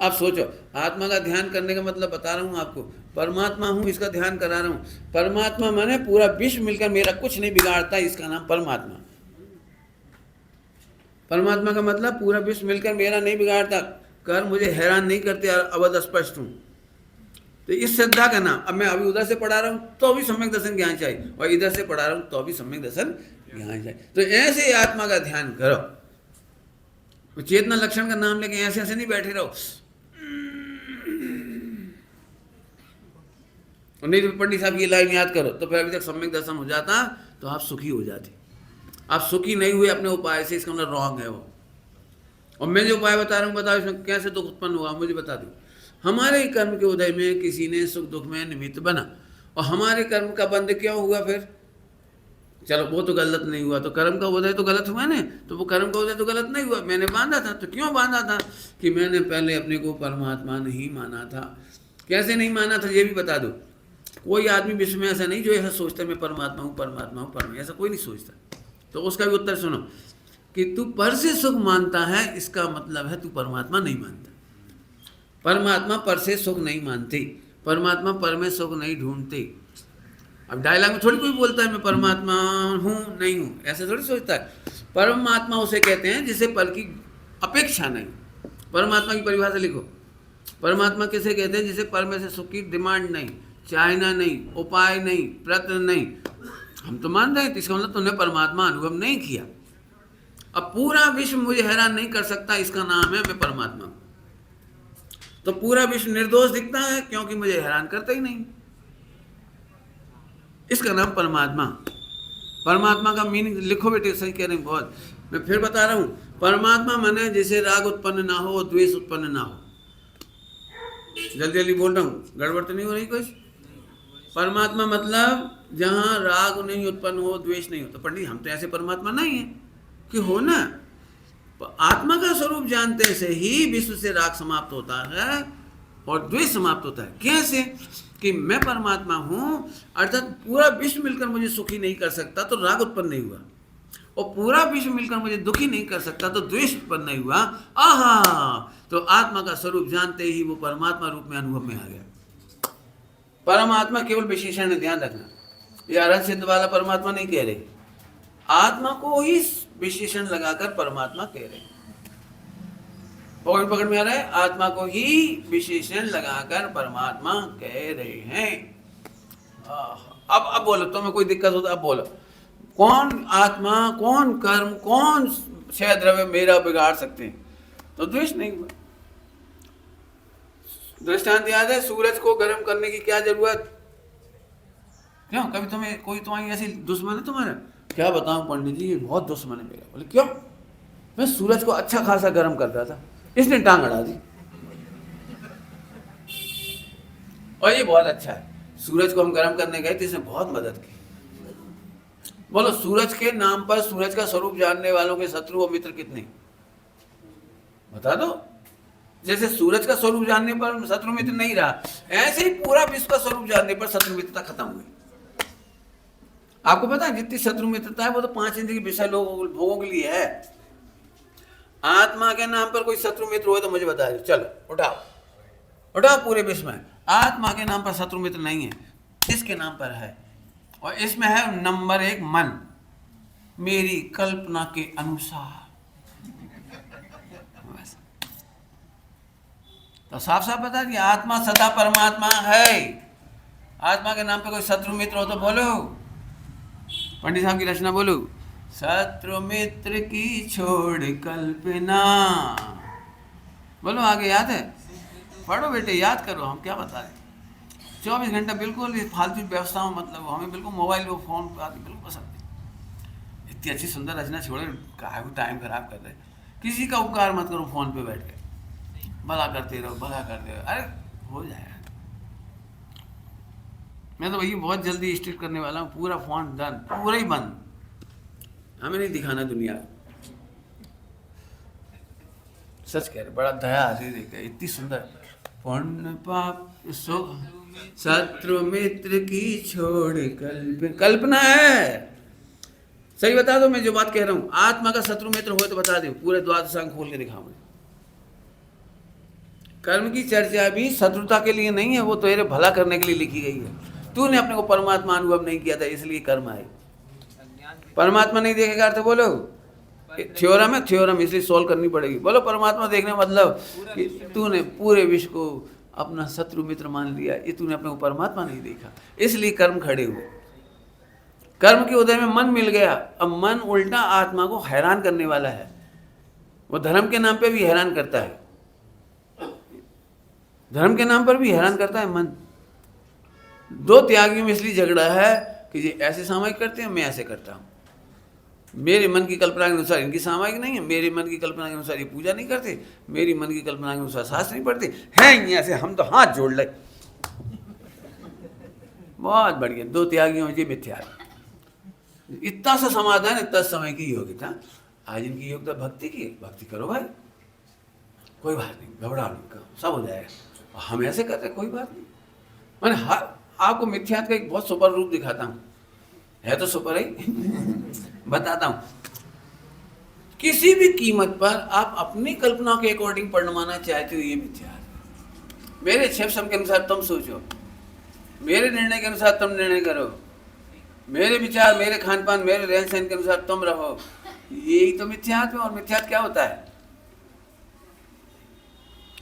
आप सोचो, आत्मा का ध्यान करने का मतलब बता रहा हूँ आपको, परमात्मा हूँ इसका ध्यान करा रहा हूँ। परमात्मा माने पूरा विश्व मिलकर मेरा कुछ नहीं बिगाड़ता, इसका नाम परमात्मा। परमात्मा का मतलब पूरा विश्व मिलकर मेरा नहीं बिगाड़ता, कर मुझे हैरान नहीं करते, अवध स्पष्ट हूँ। तो इस श्रद्धा का नाम, अब मैं अभी उधर से पढ़ा रहा हूँ तो भी सम्यक दर्शन ज्ञान चाहिए, और इधर से पढ़ा रहा हूँ तो भी सम्यक दर्शन ज्ञान चाहिए। तो ऐसे ही आत्मा का ध्यान करो। चेतना लक्षण का नाम लेके ऐसे ऐसे नहीं बैठे रहो। और नहीं तो पंडित साहब ये लाइन याद करो, तो फिर अभी तक सम्यक दर्शन हो जाता तो आप सुखी हो जाते। आप सुखी नहीं हुए अपने उपाय से, इसका मतलब रॉन्ग है वो। और मैं जो उपाय बता रहा हूँ, बताओ इसमें कैसे दुख उत्पन्न हुआ, मुझे बता दो। हमारे कर्म के उदय में किसी ने सुख दुख में निमित्त बना, और हमारे कर्म का बंध क्यों हुआ फिर? चलो वो तो गलत नहीं हुआ, तो कर्म का उदय तो गलत हुआ ना, तो वो कर्म का उदय तो गलत नहीं हुआ। मैंने बांधा था, तो क्यों बांधा था? कि मैंने पहले अपने को परमात्मा नहीं माना था। कैसे नहीं माना था ये भी बता दो। कोई आदमी विश्व में ऐसा नहीं जो ऐसा सोचता मैं परमात्मा हूँ, परमात्मा हूँ, परमात्मा, ऐसा कोई नहीं सोचता। तो उसका भी उत्तर सुनो कि तू पर से सुख मानता है, इसका मतलब है तू परमात्मा नहीं मानता। परमात्मा पर से सुख नहीं मानते, परमात्मा पर में सुख नहीं ढूंढते। अब डायलॉग में थोड़ी कोई बोलता है मैं परमात्मा हूँ नहीं हूँ, ऐसे थोड़ी सोचता है। परमात्मा उसे कहते हैं जिसे पल की अपेक्षा नहीं। परमात्मा की परिभाषा लिखो। परमात्मा किसे कहते हैं? जिसे पर में से सुख की डिमांड नहीं, चाहना नहीं, उपाय नहीं, प्रयत्न नहीं। हम तो मान रहे हैं, इसका मतलब तुमने परमात्मा अनुभव नहीं किया। अब पूरा विश्व मुझे हैरान नहीं कर सकता, इसका नाम है मैं परमात्मा हूं। तो पूरा विश्व निर्दोष दिखता है क्योंकि मुझे हैरान करता ही नहीं, इसका नाम परमात्मा। परमात्मा का मीनिंग लिखो बेटे, सही कह रहे हैं बहुत। मैं फिर बता रहा हूं, परमात्मा माने जिसे राग उत्पन्न ना हो, द्वेष उत्पन्न ना हो। जल्दी जल्दी बोल रहा हूँ, गड़बड़ तो नहीं हो रही कुछ? परमात्मा मतलब जहाँ राग नहीं उत्पन्न हो, द्वेष नहीं हो। तो पंडित हम तो ऐसे परमात्मा नहीं है कि हो ना। आत्मा का स्वरूप जानते से ही विश्व से राग समाप्त होता है और द्वेष समाप्त होता है। कैसे? कि मैं परमात्मा हूँ, अर्थात पूरा विश्व मिलकर मुझे सुखी नहीं कर सकता तो राग उत्पन्न नहीं हुआ, और पूरा विश्व मिलकर मुझे दुखी नहीं कर सकता तो द्वेष उत्पन्न नहीं हुआ। आहा, तो आत्मा का स्वरूप जानते ही वो परमात्मा रूप में अनुभव में आ गया। परमात्मा केवल विशेषण है, ध्यान रखना। ये अरहत सिद्ध वाला परमात्मा नहीं कह रहे, आत्मा को ही विशेषण लगाकर परमात्मा कह रहे। पकड़ में आ रहा है, आत्मा को ही विशेषण लगाकर परमात्मा कह रहे हैं। अब बोलो, तुम्हें कोई दिक्कत हो तो अब बोलो, कौन आत्मा, कौन कर्म, कौन क्षय द्रव्य मेरा बिगाड़ सकते हैं? तो द्वेष नहीं हुआ। दृष्टांत याद है, सूरज को गर्म करने की क्या जरूरत? क्यों कभी तुम्हें कोई तुम्हारी ऐसी दुश्मन है तुम्हारा? क्या बताऊं पंडित जी, ये बहुत दुश्मन है मेरा। बोले क्यों? मैं सूरज को अच्छा खासा गर्म करता था, इसने टांग अड़ा दी, और ये बहुत अच्छा है। सूरज को हम गर्म करने गए तो इसने बहुत मदद की। बोलो, सूरज के नाम पर सूरज का स्वरूप जानने वालों के शत्रु और मित्र कितने? बता दो। जैसे सूरज का स्वरूप जानने पर शत्रु मित्र नहीं रहा, ऐसे ही पूरा विश्व का स्वरूप जानने पर शत्रु मित्रता खत्म हुई। आपको पता है जितनी शत्रु मित्रता है वो तो 5 इंद्रिय के विषय लोगों भोगों के लिए है। आत्मा के नाम पर कोई शत्रु मित्र हो तो मुझे बता दो, चलो उठाओ उठाओ। पूरे विश्व में आत्मा के नाम पर शत्रु मित्र नहीं है, इसके नाम पर है, और इसमें है नंबर 1 मन, मेरी कल्पना के अनुसार। तो साफ साफ बता दिया, आत्मा सदा परमात्मा है। आत्मा के नाम पे कोई शत्रु मित्र हो तो बोलो, पंडित साहब की रचना बोलो, शत्रु मित्र की छोड़ कल्पना। बोलो आगे याद है? पढ़ो बेटे, याद करो, हम क्या बता रहे। 24 घंटा बिल्कुल फालतू व्यवस्थाओं, मतलब हमें बिल्कुल मोबाइल और फोन पर आती बिल्कुल पसंद नहीं। इतनी अच्छी सुंदर रचना छोड़े, काहे को टाइम खराब कर रहे। किसी का उपकार मत करो फोन पे बैठ के, भला करते रहो, भला करते रहो, अरे हो जाएगा। मैं तो भैया बहुत जल्दी स्ट्रिक्ट करने वाला हूँ, पूरा फोन डन, पूरा ही बंद, हमें नहीं दिखाना दुनिया। सच कह रहे, बड़ा दया आती देखा, इतनी सुंदर। पुण्य पाप सो शत्रु मित्र की छोड़ कल्पना है। सही बता दो, मैं जो बात कह रहा हूँ, आत्मा का शत्रु मित्र हो तो बता दो, पूरे द्वादशांग खोल के दिखाओ। कर्म की चर्चा भी शत्रुता के लिए नहीं है, वो तेरे भला करने के लिए लिखी गई है। तूने अपने को परमात्मा अनुभव नहीं किया था, इसलिए कर्म आए। परमात्मा नहीं देखेगा अर्थ बोलो, थ्योरम है, थ्योरम इसलिए सोल्व करनी पड़ेगी। बोलो परमात्मा देखने मतलब कि तूने पूरे विश्व को अपना शत्रु मित्र मान लिया, ये तूने अपने को परमात्मा नहीं देखा, इसलिए कर्म खड़े हुए। कर्म के उदय में मन मिल गया, अब मन उल्टा आत्मा को हैरान करने वाला है। वो धर्म के नाम पे भी हैरान करता है, धर्म के नाम पर भी हैरान करता है मन। दो त्यागियों में इसलिए झगड़ा है कि ये ऐसे सामायिक करते हैं, मैं ऐसे करता हूँ। मेरे मन की कल्पना के अनुसार इनकी सामायिक नहीं है, मेरे मन की कल्पना के अनुसार ये पूजा नहीं करते, मेरी मन की कल्पना के अनुसार शास्त्र नहीं पढ़ते हैं, ऐसे हम तो हाथ जोड़ ले। बहुत बढ़िया, दो त्यागियों में मिथ्या। इतना सा समाधान, इतना समय की योग्यता। आज इनकी योग्यता भक्ति की, भक्ति करो भाई, कोई बात नहीं, घबराओ नहीं, सब हो जाएगा। हम ऐसे करते, कोई बात नहीं। मैंने आपको मिथ्यात्व का एक बहुत सुपर रूप दिखाता हूँ, है तो सुपर ही बताता हूँ। किसी भी कीमत पर आप अपनी कल्पना के अकॉर्डिंग परिणमाना चाहते हो, ये मिथ्या है। मेरे क्षेत्र के अनुसार तुम सोचो, मेरे निर्णय के अनुसार तुम निर्णय करो, मेरे विचार, मेरे खान पान, मेरे रहन सहन के अनुसार तुम रहो, यही तो मिथ्यात्व है। और मिथ्यात्व क्या होता है?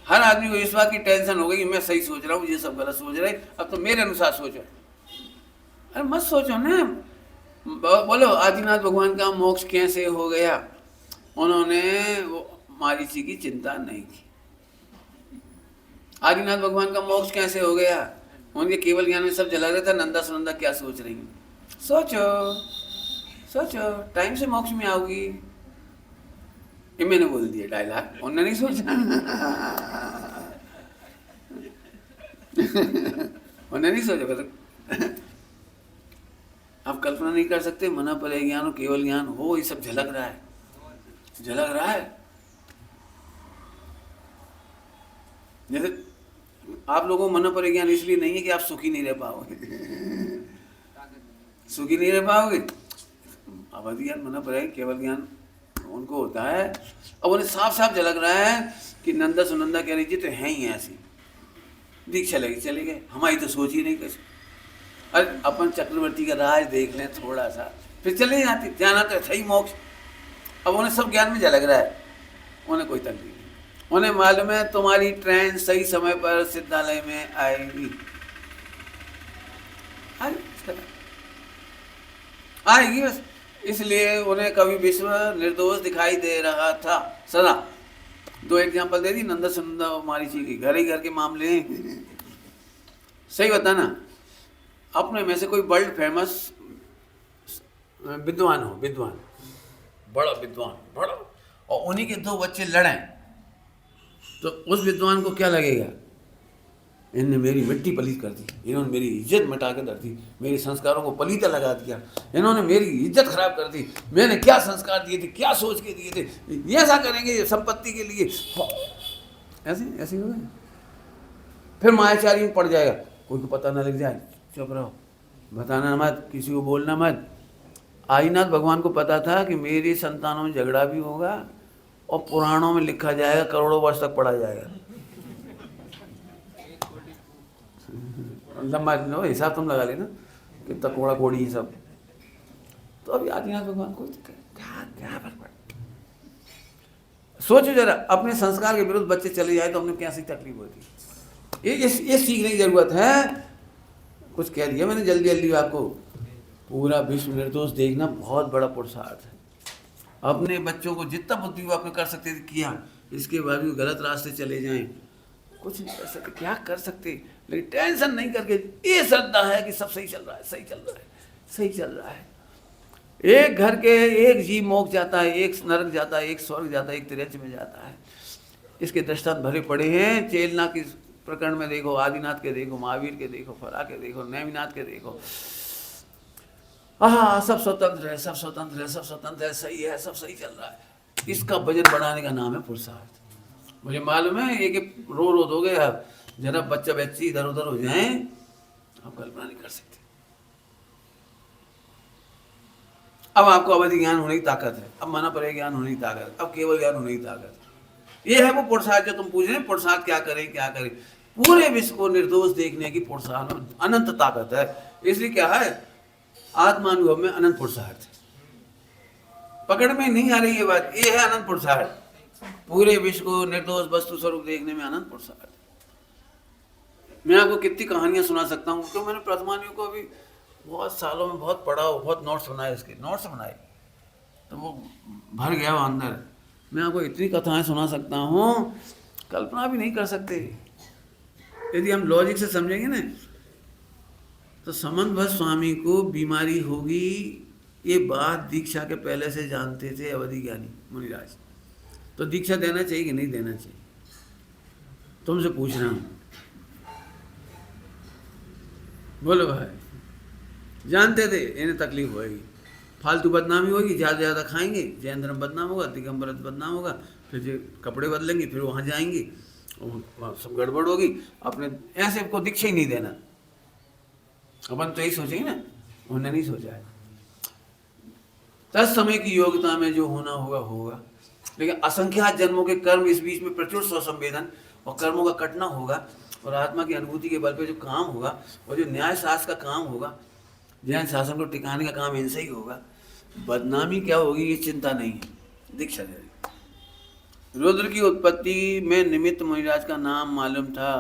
हर आदमी को इस बात की टेंशन हो गई कि मैं सही सोच रहा हूँ, ये सब गलत सोच रहे, अब तो मेरे अनुसार सोचो। अरे मत सोचो ना। बोलो आदिनाथ भगवान का मोक्ष कैसे हो गया? उन्होंने मारीची की चिंता नहीं की। आदिनाथ भगवान का मोक्ष कैसे हो गया? उनके केवल ज्ञान में सब जला रहा था, नंदा सुनंदा क्या सोच रही है? सोचो सोचो, टाइम से मोक्ष में आओगी। ये मैंने बोल दिया डायलॉग, उन्होंने नहीं सोचा उन्होंने नहीं सोचा। फिर आप कल्पना नहीं कर सकते, मना परे ज्ञान हो, केवल ज्ञान हो, ये सब झलक रहा है, झलक रहा है। जैसे आप लोगों को मना परे ज्ञान इसलिए नहीं है कि आप सुखी नहीं रह पाओगे सुखी नहीं रह पाओगे। अवधि ज्ञान, मना परे केवल ज्ञान उनको होता है। अब उन्हें साफ साफ झलक रहा है कि नंदा सुनंदा कह रही थी तो है ही ऐसी, दीक्षा लगी चले गए, हमारी तो सोच ही नहीं कैसे। अरे अपन चक्रवर्ती का राज देख लें थोड़ा सा, फिर चले जाते, जाना तो सही मोक्ष। अब उन्हें सब ज्ञान में झलक रहा है, उन्हें कोई तकलीफ नहीं। उन्हें मालूम है तुम्हारी ट्रेन सही समय पर सिद्धालय में आएगी, आएगी बस। इसलिए उन्हें कभी विश्व निर्दोष दिखाई दे रहा था सदा। दो एग्जाम्पल दे दी, नंदा सुनंदा और मारीची की, घर ही घर के मामले हैं। सही बता ना, अपने में से कोई वर्ल्ड फेमस विद्वान हो, विद्वान, बड़ा विद्वान, बड़ा, और उन्हीं के दो बच्चे लड़ें, तो उस विद्वान को क्या लगेगा? इन्होंने मेरी मिट्टी पलीत कर दी, इन्होंने मेरी इज्जत मिटा के धर दी, मेरे संस्कारों को पलीता लगा दिया, इन्होंने मेरी इज्जत खराब कर दी, मैंने क्या संस्कार दिए थे, क्या सोच के दिए थे, ये ऐसा करेंगे संपत्ति के लिए, ऐसे ऐसे हो गए। फिर मायाचारी में पड़ जाएगा, कोई को पता ना लग जाए, चुप रहो, बताना मत, किसी को बोलना मत। आदिनाथ भगवान को पता था कि मेरी संतानों में झगड़ा भी होगा और पुराणों में लिखा जाएगा, करोड़ों वर्ष तक पढ़ा जाएगा। लंबा हिसाब तुम लगा लेना कितना कोड़ा कोड़ी ही सब। तो अभी आदिनाथ भगवान को क्या क्या फर्क पड़ा? सोचो जरा, अपने संस्कार के विरुद्ध बच्चे चले जाए तो हमने कैसी तकलीफ होती। ये सीखने की जरूरत है। कुछ कह दिया मैंने जल्दी जल्दी आपको। पूरा विश्व निर्दोष देखना बहुत बड़ा पुरुषार्थ है। अपने बच्चों को जितना बुद्धि वो अपने कर सकते थे किया, इसके बाद भी गलत रास्ते चले जाएं, कुछ नहीं कर सकते, क्या कर सकते। लेकिन टेंशन नहीं करके ये श्रद्धा है कि सब सही चल रहा है, सही चल रहा है, सही चल रहा है। एक घर के एक जीव मोक्ष जाता है, एक नरक जाता है, एक स्वर्ग जाता है, एक तिरछ में जाता है। इसके दृष्टांत भरे पड़े हैं। चेलना की प्रकरण में देखो, आदिनाथ के देखो, महावीर के देखो, फरा के देखो, नेमिनाथ के देखो। हाँ, सब स्वतंत्र है, सब स्वतंत्र है, सब स्वतंत्र है, सही है, सब सही चल रहा है। इसका वजन बढ़ाने का नाम है पुरुषार्थ। मुझे मालूम है एक रो दोगे आप, जरा बच्चा बच्ची इधर उधर हो जाए, आप कल्पना नहीं कर सकते। अब आपको अवधि ज्ञान होने की ताकत है, अब मना परे ज्ञान होने की ताकत है, अब केवल ज्ञान होने की ताकत है। ये है वो पुरुषार्थ जो तुम पूछ रहे हैं, पुरुषार्थ क्या करें क्या करें। पूरे विश्व को निर्दोष देखने की पुरुषार्थ में अनंत ताकत है। इसलिए क्या है, आत्मानुभव में अनंत पुरुषार्थ। पकड़ में नहीं आ रही ये बात, ये है अनंत पुरुषार्थ। पूरे विश्व को निर्दोष वस्तु स्वरूप देखने में अनंत पुरुषार्थ। मैं आपको कितनी कहानियां सुना सकता हूँ, क्योंकि मैंने प्रथमानियों को अभी बहुत सालों में बहुत पढ़ा, बहुत नोट्स बनाए, इसके नोट्स बनाए, तो वो भर गया वो अंदर। मैं आपको इतनी कथाएं सुना सकता हूँ, कल्पना भी नहीं कर सकते। यदि हम लॉजिक से समझेंगे ना, तो समन्वय स्वामी को बीमारी होगी, ये बात दीक्षा के पहले से जानते थे अवधि ज्ञानी मुनिराज। तो दीक्षा देना चाहिए कि नहीं देना चाहिए, तुमसे पूछ रहा हूँ, बोलो भाई। जानते थे इन्हें तकलीफ होगी, फालतू बदनामी होगी, ज़्यादा ज़्यादा खाएंगे, जैन धर्म बदनाम होगा, दिगंबर बदनाम होगा, फिर जो कपड़े बदलेंगे, फिर वहाँ जाएंगे, वहाँ सब गड़बड़ होगी। अपने ऐसे को दीक्षा ही नहीं देना। अपन तो यही सोचेंगे ना, उन्होंने नहीं सोचा है। तत्समय की योग्यता में जो होना होगा होगा, लेकिन असंख्यात जन्मों के कर्म, इस बीच में प्रचुर स्वसंवेदन और कर्मों का कटना होगा, और आत्मा की अनुभूति के बल पे जो काम होगा, और जो न्याय शास्त्र का काम होगा, जैन शासन को टिकाने का काम इनसे ही होगा। बदनामी क्या होगी ये चिंता नहीं है, दीक्षा दे दी। रुद्र की उत्पत्ति में निमित्त मुनिराज का नाम मालूम था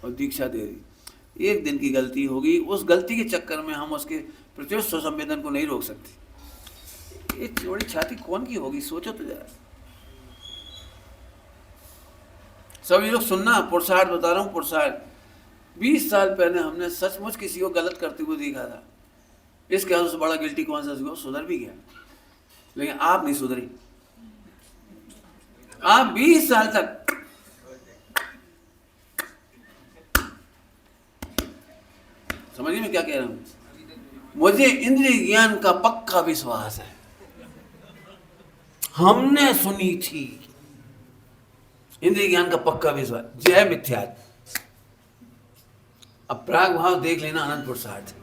और दीक्षा दे दी। एक दिन की गलती होगी, उस गलती के चक्कर में हम उसके प्रत्युष स्वसंवेदन को नहीं रोक सकते। ये चौड़ी छाती कौन की होगी, सोचो तो जरा। सभी लोग सुनना, पुरुषार्थ बता रहा हूँ, पुरुषार्थ। 20 साल पहले हमने सचमुच किसी को गलत करते हुए देखा था। इसके हाथ से बड़ा गिल्टी कौन सा, सुधर भी गया, लेकिन आप नहीं सुधरी। आप 20 साल तक समझिए मैं क्या कह रहा हूं। मुझे इंद्रिय ज्ञान का पक्का विश्वास है, हमने सुनी थी इंद्रिय ज्ञान का पक्का विश्वास। जय मिथ्यात्व। अब प्राग भाव देख लेना, अनंत पुरुषार्थ।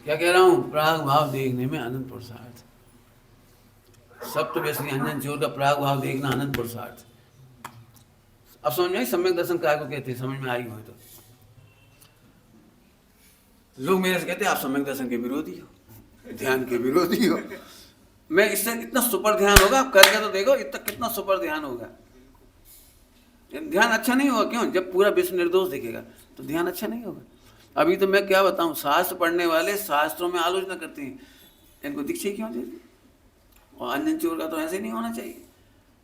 क्या कह रहा हूं, प्राग भाव देखने में अनंत पुरुषार्थ। सप्त व्यसनी अंजन चोर का प्राग भाव देखना अनंत पुरुषार्थ। अब समझ में आई सम्यक दर्शन काय को कहते, समझ में आई हो तो। लोग मेरे से कहते आप सम्यक दर्शन के विरोधी हो, ध्यान के विरोधी हो। मैं इससे इतना सुपर ध्यान होगा, आप करके तो देखो, इतना कितना सुपर ध्यान होगा। ध्यान अच्छा नहीं होगा, क्यों? जब पूरा विश्व निर्दोष दिखेगा तो ध्यान अच्छा नहीं होगा। अभी तो मैं क्या बताऊं, शास्त्र पढ़ने वाले शास्त्रों में आलोचना करते हैं, इनको दीक्षा क्यों देते? और अंजन चोर का तो ऐसे नहीं होना चाहिए,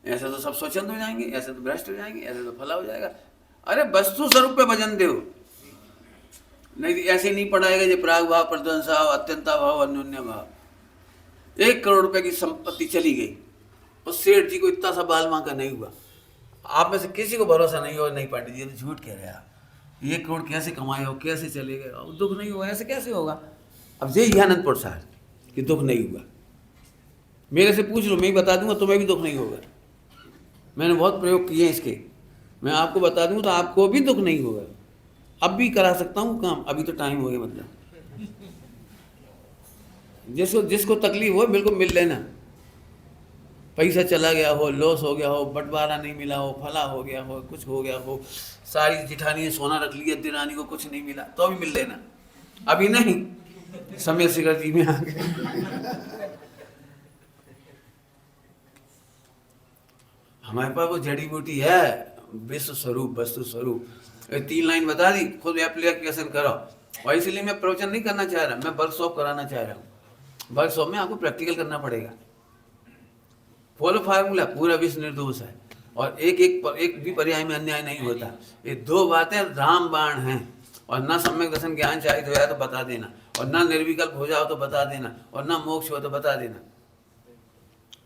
ऐसे तो सब स्वच्छंद हो जाएंगे, ऐसे तो भ्रष्ट हो जाएंगे, ऐसे तो फला हो जाएगा। अरे वस्तु स्वरूप पे भजन दो, नहीं ऐसे नहीं पढ़ाएगा ये प्राग भाव, प्रध्वंसा भाव, अत्यंता भाव, अन्योन्य भाव। 1 करोड़ रुपए की संपत्ति चली गई, उस सेठ जी को इतना सा बाल मांग का नहीं हुआ। आप में से किसी को भरोसा नहीं हो, नहीं पंडित जी तो झूठ कह रहे हैं आप, 1 करोड़ कैसे कमाए हो, कैसे चले गए, दुख नहीं हुआ, ऐसे कैसे होगा? अब यही अनंत पुरुषार्थ कि दुख नहीं हुआ। मेरे से पूछ लो, मैं ही बता दूंगा, तुम्हें भी दुख नहीं होगा। मैंने बहुत प्रयोग किए इसके, मैं आपको बता दूंगा तो आपको भी दुख नहीं होगा। अब भी करा सकता हूँ काम, अभी तो टाइम हो गया। मतलब जिसको तकलीफ हो बिल्कुल मिल लेना। पैसा चला गया हो, लॉस हो गया हो, बंटवारा नहीं मिला हो, फला हो गया हो, कुछ हो गया हो, सारी जिठानी ने सोना रख लिया, दिरानी को कुछ नहीं मिला, तो भी मिल लेना। अभी नहीं, समय शिखर जी में आ गए। हमारे पास वो जड़ी बूटी है, विश्व स्वरूप, वस्तु स्वरूप। 3 लाइन बता दी, खुद एप्लीकेशन करो। और इसलिए मैं प्रवचन नहीं करना चाह रहा, मैं वर्कशॉप कराना चाह रहा हूँ। वर्कशॉप में आपको प्रैक्टिकल करना पड़ेगा। फॉलो फार्मूला, पूरा विश्व निर्दोष है और एक भी पर्याय में अन्याय नहीं होता। ये दो बातें राम बाण हैं। और ना सम्यक दर्शन ज्ञान चाहिए हो जाए तो बता देना, और ना निर्विकल्प हो जाओ तो बता देना, और ना मोक्ष हो तो बता देना।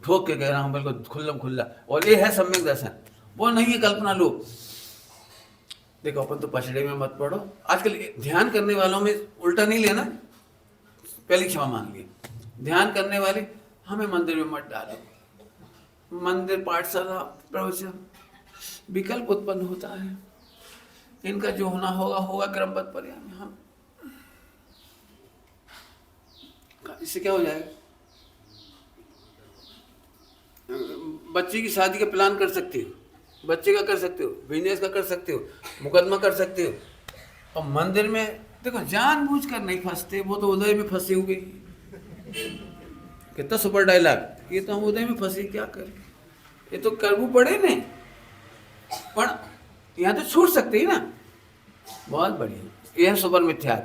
ठोक के कह रहा हूँ बिल्कुल खुल्लम खुल्ला। और ये है सम्यक दर्शन, वो नहीं है कल्पना लोग। देखो अपन तो पछड़े में मत पड़ो। आजकल ध्यान करने वालों में उल्टा नहीं लेना, पहली क्षमा मांग ली। ध्यान करने वाले हमें मंदिर में मत डालो। मंदिर, पाठशाला, प्रवचन, विकल्प उत्पन्न होता है। इनका जो होना होगा होगा क्रमबद्ध पर्याय में। हम इससे क्या हो जाएगा? बच्चे की शादी का प्लान कर सकते हो, बच्चे का कर सकते हो, बिजनेस का कर सकते हो, मुकदमा कर सकते हो। और मंदिर में देखो जानबूझकर नहीं फंसते, वो तो उदय में फंसे हुए। कितना सुपर डायलॉग, ये तो हम उदय में फंसे, क्या करें? ये तो करबू पड़े नहीं, पर यहाँ तो छूट सकते ही ना। बहुत बढ़िया, यह सुपर मिथ्या।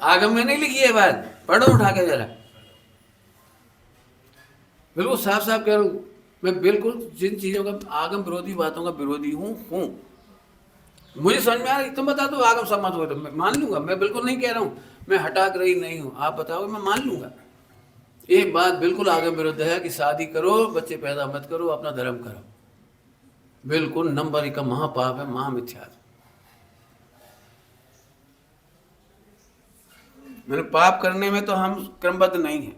आगम में नहीं लिखी है बात, पढ़ो उठा के जरा। बिल्कुल साफ साफ कह रहा हूँ मैं, बिल्कुल जिन चीजों का आगम विरोधी बातों का विरोधी हूँ। मुझे समझ में आ रही, तुम बता दो आगम सम्मत हो तो मैं मान लूंगा। मैं बिल्कुल नहीं कह रहा हूँ मैं हटाक रही नहीं हूँ, आप बताओगे मैं मान लूंगा। एक बात बिल्कुल आगम विरुद्ध है कि शादी करो, बच्चे पैदा मत करो, अपना धर्म करो। बिल्कुल नंबर 1 का महापाप है, महामिथ्या। मैंने पाप करने में तो हम क्रमबद्ध नहीं है,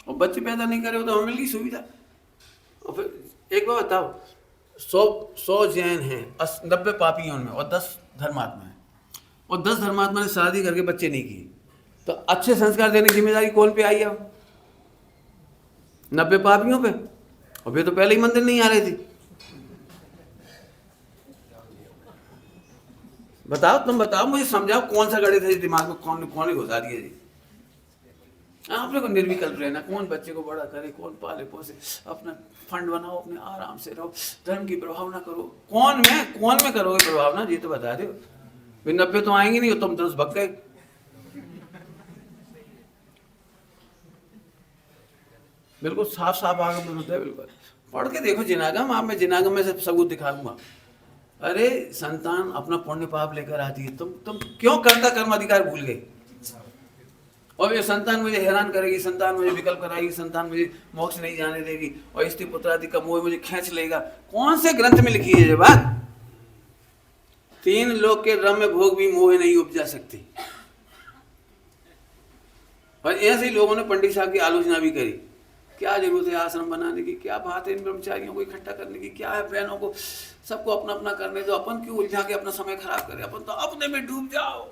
और बच्चे पैदा नहीं करे हो तो हमें मिल गई सुविधा। और फिर एक बात बताओ, 100 जैन हैं, 90 पापी उनमें, और 10 धर्मात्मा हैं, और 10 धर्मात्मा ने शादी करके बच्चे नहीं किए, तो अच्छे संस्कार देने की जिम्मेदारी कौन पे आई है? 90 पापियों पे। और वे तो पहले ही मंदिर नहीं आ रहे थे। बताओ, तुम बताओ, मुझे समझाओ कौन सा गणित है दिमाग में, कौन घुसा दिया जी? आपने को निर्विकल्प रहना, कौन बच्चे को बड़ा करे, कौन पाले पोसे, अपना फंड बनाओ, अपने आराम से रहो, धर्म की प्रभाव ना करो। कौन में करोगे प्रभाव ना, ये तो बता दो। फिर 90 तो आएंगे नहीं, तुम 10 भग गए। बिल्कुल साफ साफ आगम होता है। बिल्कुल पढ़ के देखो जिनागम, आप मैं जिनागम में से सबूत दिखाऊंगा। अरे संतान अपना पुण्य पाप लेकर आती है, तुम क्यों कर्ता कर्म अधिकार भूल गए? और ये संतान मुझे हैरान करेगी, संतान मुझे विकल्प कराएगी, संतान मुझे मोक्ष नहीं जाने देगी, और स्त्री पुत्रादि का मोह मुझे खींच लेगा। कौन से ग्रंथ में लिखी है ये बात? 3 लोक के रम्य भोग भी मोह नहीं उपजा सकती। और ऐसे ही लोगों ने पंडित साहब की आलोचना भी करी, क्या जरूरत है आश्रम बनाने की, क्या बात है इन ब्रह्मचारियों को इकट्ठा करने की, क्या है बहनों को सबको अपना अपना करने दो, अपन क्यों उलझा के अपना समय खराब करें, अपन तो अपने में डूब जाओ।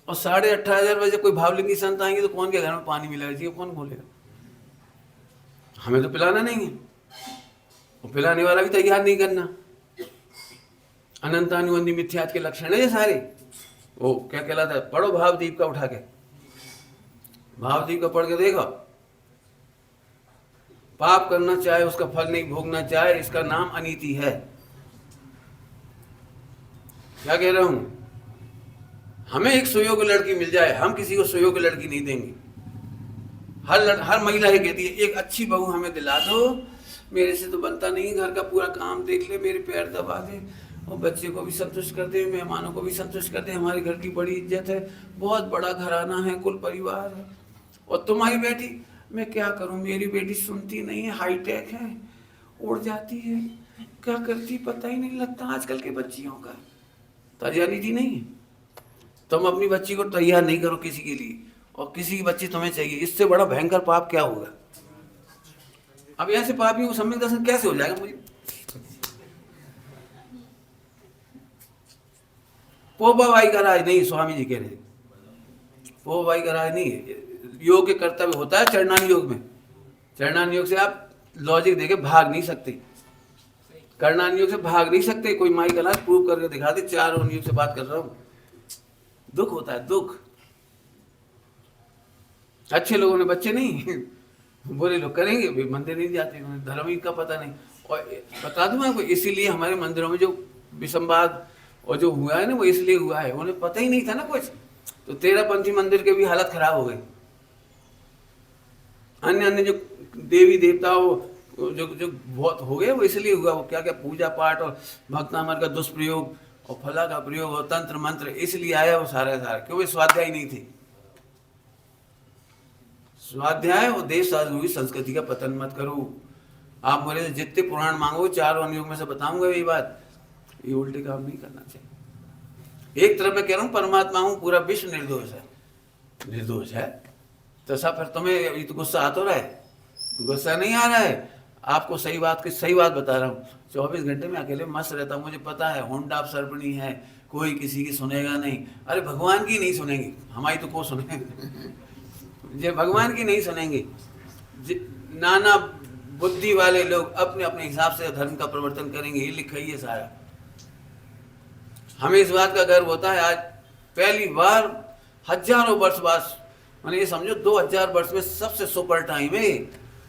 और 18,500 बजे कोई भावलिंगी संत आएंगे तो कौन के घर में पानी मिलेगा जी, कौन बोलेगा? हमें तो पिलाना नहीं है, और पिलाने वाला भी तैयार नहीं करना। अनंतानुबंधी मिथ्यात के लक्षण है ये सारे। वो क्या कहलाता है, पढ़ो भावदीप का उठा के, भावदीप का पढ़ के देखो। पाप करना चाहे उसका फल नहीं भोगना चाहे, इसका नाम अनीति है। क्या कह रहा हूं? हमें एक सुयोग्य लड़की मिल जाए, हम किसी को सुयोग्य लड़की नहीं देंगे। हर महिला ये कहती है एक अच्छी बहू हमें दिला दो, मेरे से तो बनता नहीं, घर का पूरा काम देख ले, मेरे पैर दबा दे, और बच्चे को भी संतुष्ट कर दे, मेहमानों को भी संतुष्ट कर दे, हमारे घर की बड़ी इज्जत है, बहुत बड़ा घराना है, कुल परिवार है। और तुम्हारी बेटी, मैं क्या करूं, मेरी बेटी सुनती नहीं है, हाईटेक है, उड़ जाती है, क्या करती पता ही नहीं लगता आजकल के बच्चियों का। तैयारी नहीं है, तुम अपनी बच्ची को तैयार नहीं करो किसी के लिए, और किसी की बच्ची तुम्हें चाहिए, इससे बड़ा भयंकर पाप क्या होगा? अब ऐसे पापियों को सम्यक दर्शन कैसे हो जाएगा? मुझे पोबाबाई का राज नहीं, स्वामी जी कह रहे, पोबाबाई का राज नहीं है। योग के कर्तव्य होता है चरणान योग में। चरणान योग से आप लॉजिक देके भाग नहीं सकते, कर्णान योग से भाग नहीं सकते। कोई माई का लाज प्रूव करके दिखा दे, 4 योग से बात कर रहा हूं। दुख होता है, दुख। अच्छे लोगों ने बच्चे नहीं, बुरे लोग करेंगे, वे मंदिर नहीं जाते, उन्हें धर्म ही का पता नहीं। और बता दूं आपको, इसीलिए हमारे मंदिरों में जो विसंवाद और जो हुआ है ना वो इसलिए हुआ है, उन्हें पता ही नहीं था ना कुछ, तो 13पंथी मंदिर के भी हालत खराब हो गई। अन्य अन्य जो देवी देवता जो जो बहुत हो गए वो इसलिए हुआ, वो क्या क्या पूजा पाठ और भक्तामर का दुष्प्रयोग और फला का प्रयोग और तंत्र मंत्र, इसलिए आया वो सारा क्योंकि स्वाध्याय नहीं थी। स्वाध्याय और देश हुई संस्कृति का पतन मत करो। आप मेरे से जितने पुराण मांगो, चारों अनुयोग में से बताऊंगा यही बात, ये उल्टे काम नहीं करना चाहिए। एक तरफ मैं कह रहा हूँ परमात्मा हूँ, पूरा विश्व निर्दोष है, निर्दोष है, तो सब फिर तुम्हें ये तो गुस्सा आ तो रहा है, गुस्सा नहीं आ रहा है। आपको सही बात की सही बात बता रहा हूँ, 24 घंटे में अकेले मस्त रहता हूँ, मुझे पता है होंडा सर्पणी है, कोई किसी की सुनेगा नहीं। अरे भगवान की नहीं सुनेंगे, हमारी तो को सुनेंगे जे भगवान की नहीं सुनेंगे। नाना बुद्धि वाले लोग अपने अपने हिसाब से धर्म का प्रवर्तन करेंगे, ये लिखा ही है सारा। हमें इस बात का गर्व होता है, आज पहली बार हजारों वर्ष बाद, मैंने ये समझो 2000 वर्ष में सबसे सुपर टाइम है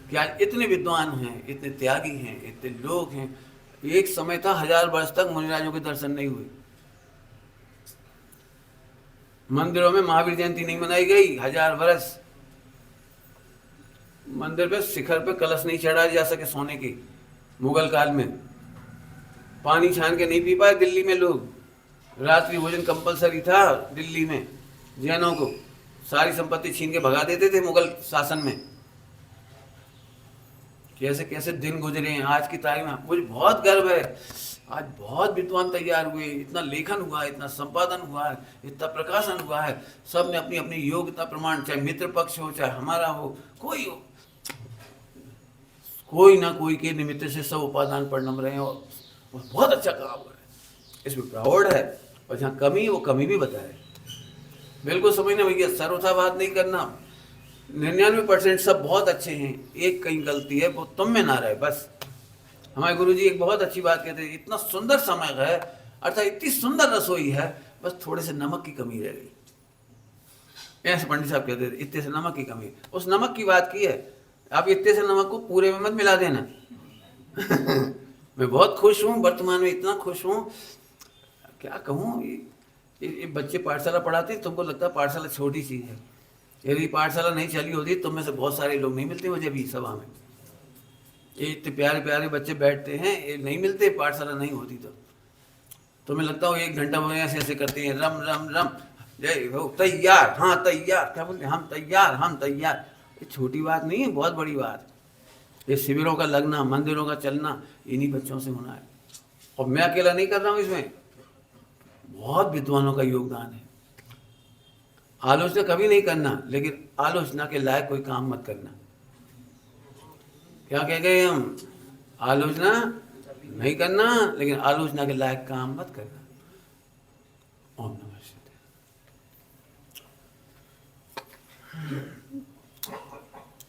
कि आज इतने विद्वान हैं, इतने त्यागी हैं, इतने लोग हैं। एक समय था 1000 वर्ष तक मुनिराजों के दर्शन नहीं हुए, मंदिरों में महावीर जयंती नहीं मनाई गई 1000 वर्ष, मंदिर पे शिखर पे कलश नहीं चढ़ाया जा सके सोने की, मुगल काल में पानी छान के नहीं पी पाए दिल्ली में लोग, रात्रि भोजन कंपलसरी था दिल्ली में, जैनों को सारी संपत्ति छीन के भगा देते थे मुगल शासन में। कैसे कैसे दिन गुजरे हैं आज की तारीख में, मुझे बहुत गर्व है। आज बहुत विद्वान तैयार हुए, इतना लेखन हुआ है, इतना संपादन हुआ है, इतना प्रकाशन हुआ है, सब ने अपनी अपनी योग्यता प्रमाण, चाहे मित्र पक्ष हो चाहे हमारा हो, कोई हो, कोई ना कोई के निमित्त से सब उपादान पर नम रहे हैं और बहुत अच्छा काम हो रहा है, इसमें प्राउड है। और जहाँ कमी है वो कमी भी बताए, बिल्कुल समझना भैया, सर्वथावाद नहीं करना। 99% सब बहुत अच्छे हैं, एक कहीं गलती है वो तुम में ना रहे बस। हमारे गुरुजी एक बहुत अच्छी बात कहते हैं, इतना सुंदर समय है, अर्थात इतनी सुंदर रसोई है, बस थोड़े से नमक की कमी रह गई। ऐसे पंडित साहब कहते थे इतने से नमक की कमी, उस नमक की बात की है। आप इतने से नमक को पूरे में मत मिला देना मैं बहुत खुश हूँ, वर्तमान में इतना खुश हूँ, क्या कहूँ। ये बच्चे पाठशाला पढ़ाते, तुमको लगता है पाठशाला छोटी चीज़ है, यदि पाठशाला नहीं चली होती तुम में से बहुत सारे लोग नहीं मिलते मुझे भी सभा में। ये इतने प्यारे प्यारे बच्चे बैठते हैं, ये नहीं मिलते पाठशाला नहीं होती तो। तुम्हें लगता हो 1 घंटा वो ऐसे ऐसे करते हैं, रम रम रम जय हो, तैयार, हाँ तैयार, क्या बोलते हैं, हम तैयार हम तैयार। ये छोटी बात नहीं है, बहुत बड़ी बात। ये शिविरों का लगना, मंदिरों का चलना, इन्हीं बच्चों से होना है। और मैं अकेला नहीं कर रहा हूँ इसमें, बहुत विद्वानों का योगदान है। आलोचना कभी नहीं करना, लेकिन आलोचना के लायक कोई काम मत करना। क्या कह गए हम, आलोचना नहीं करना लेकिन आलोचना के लायक काम मत करना। ओम नमः शिवाय।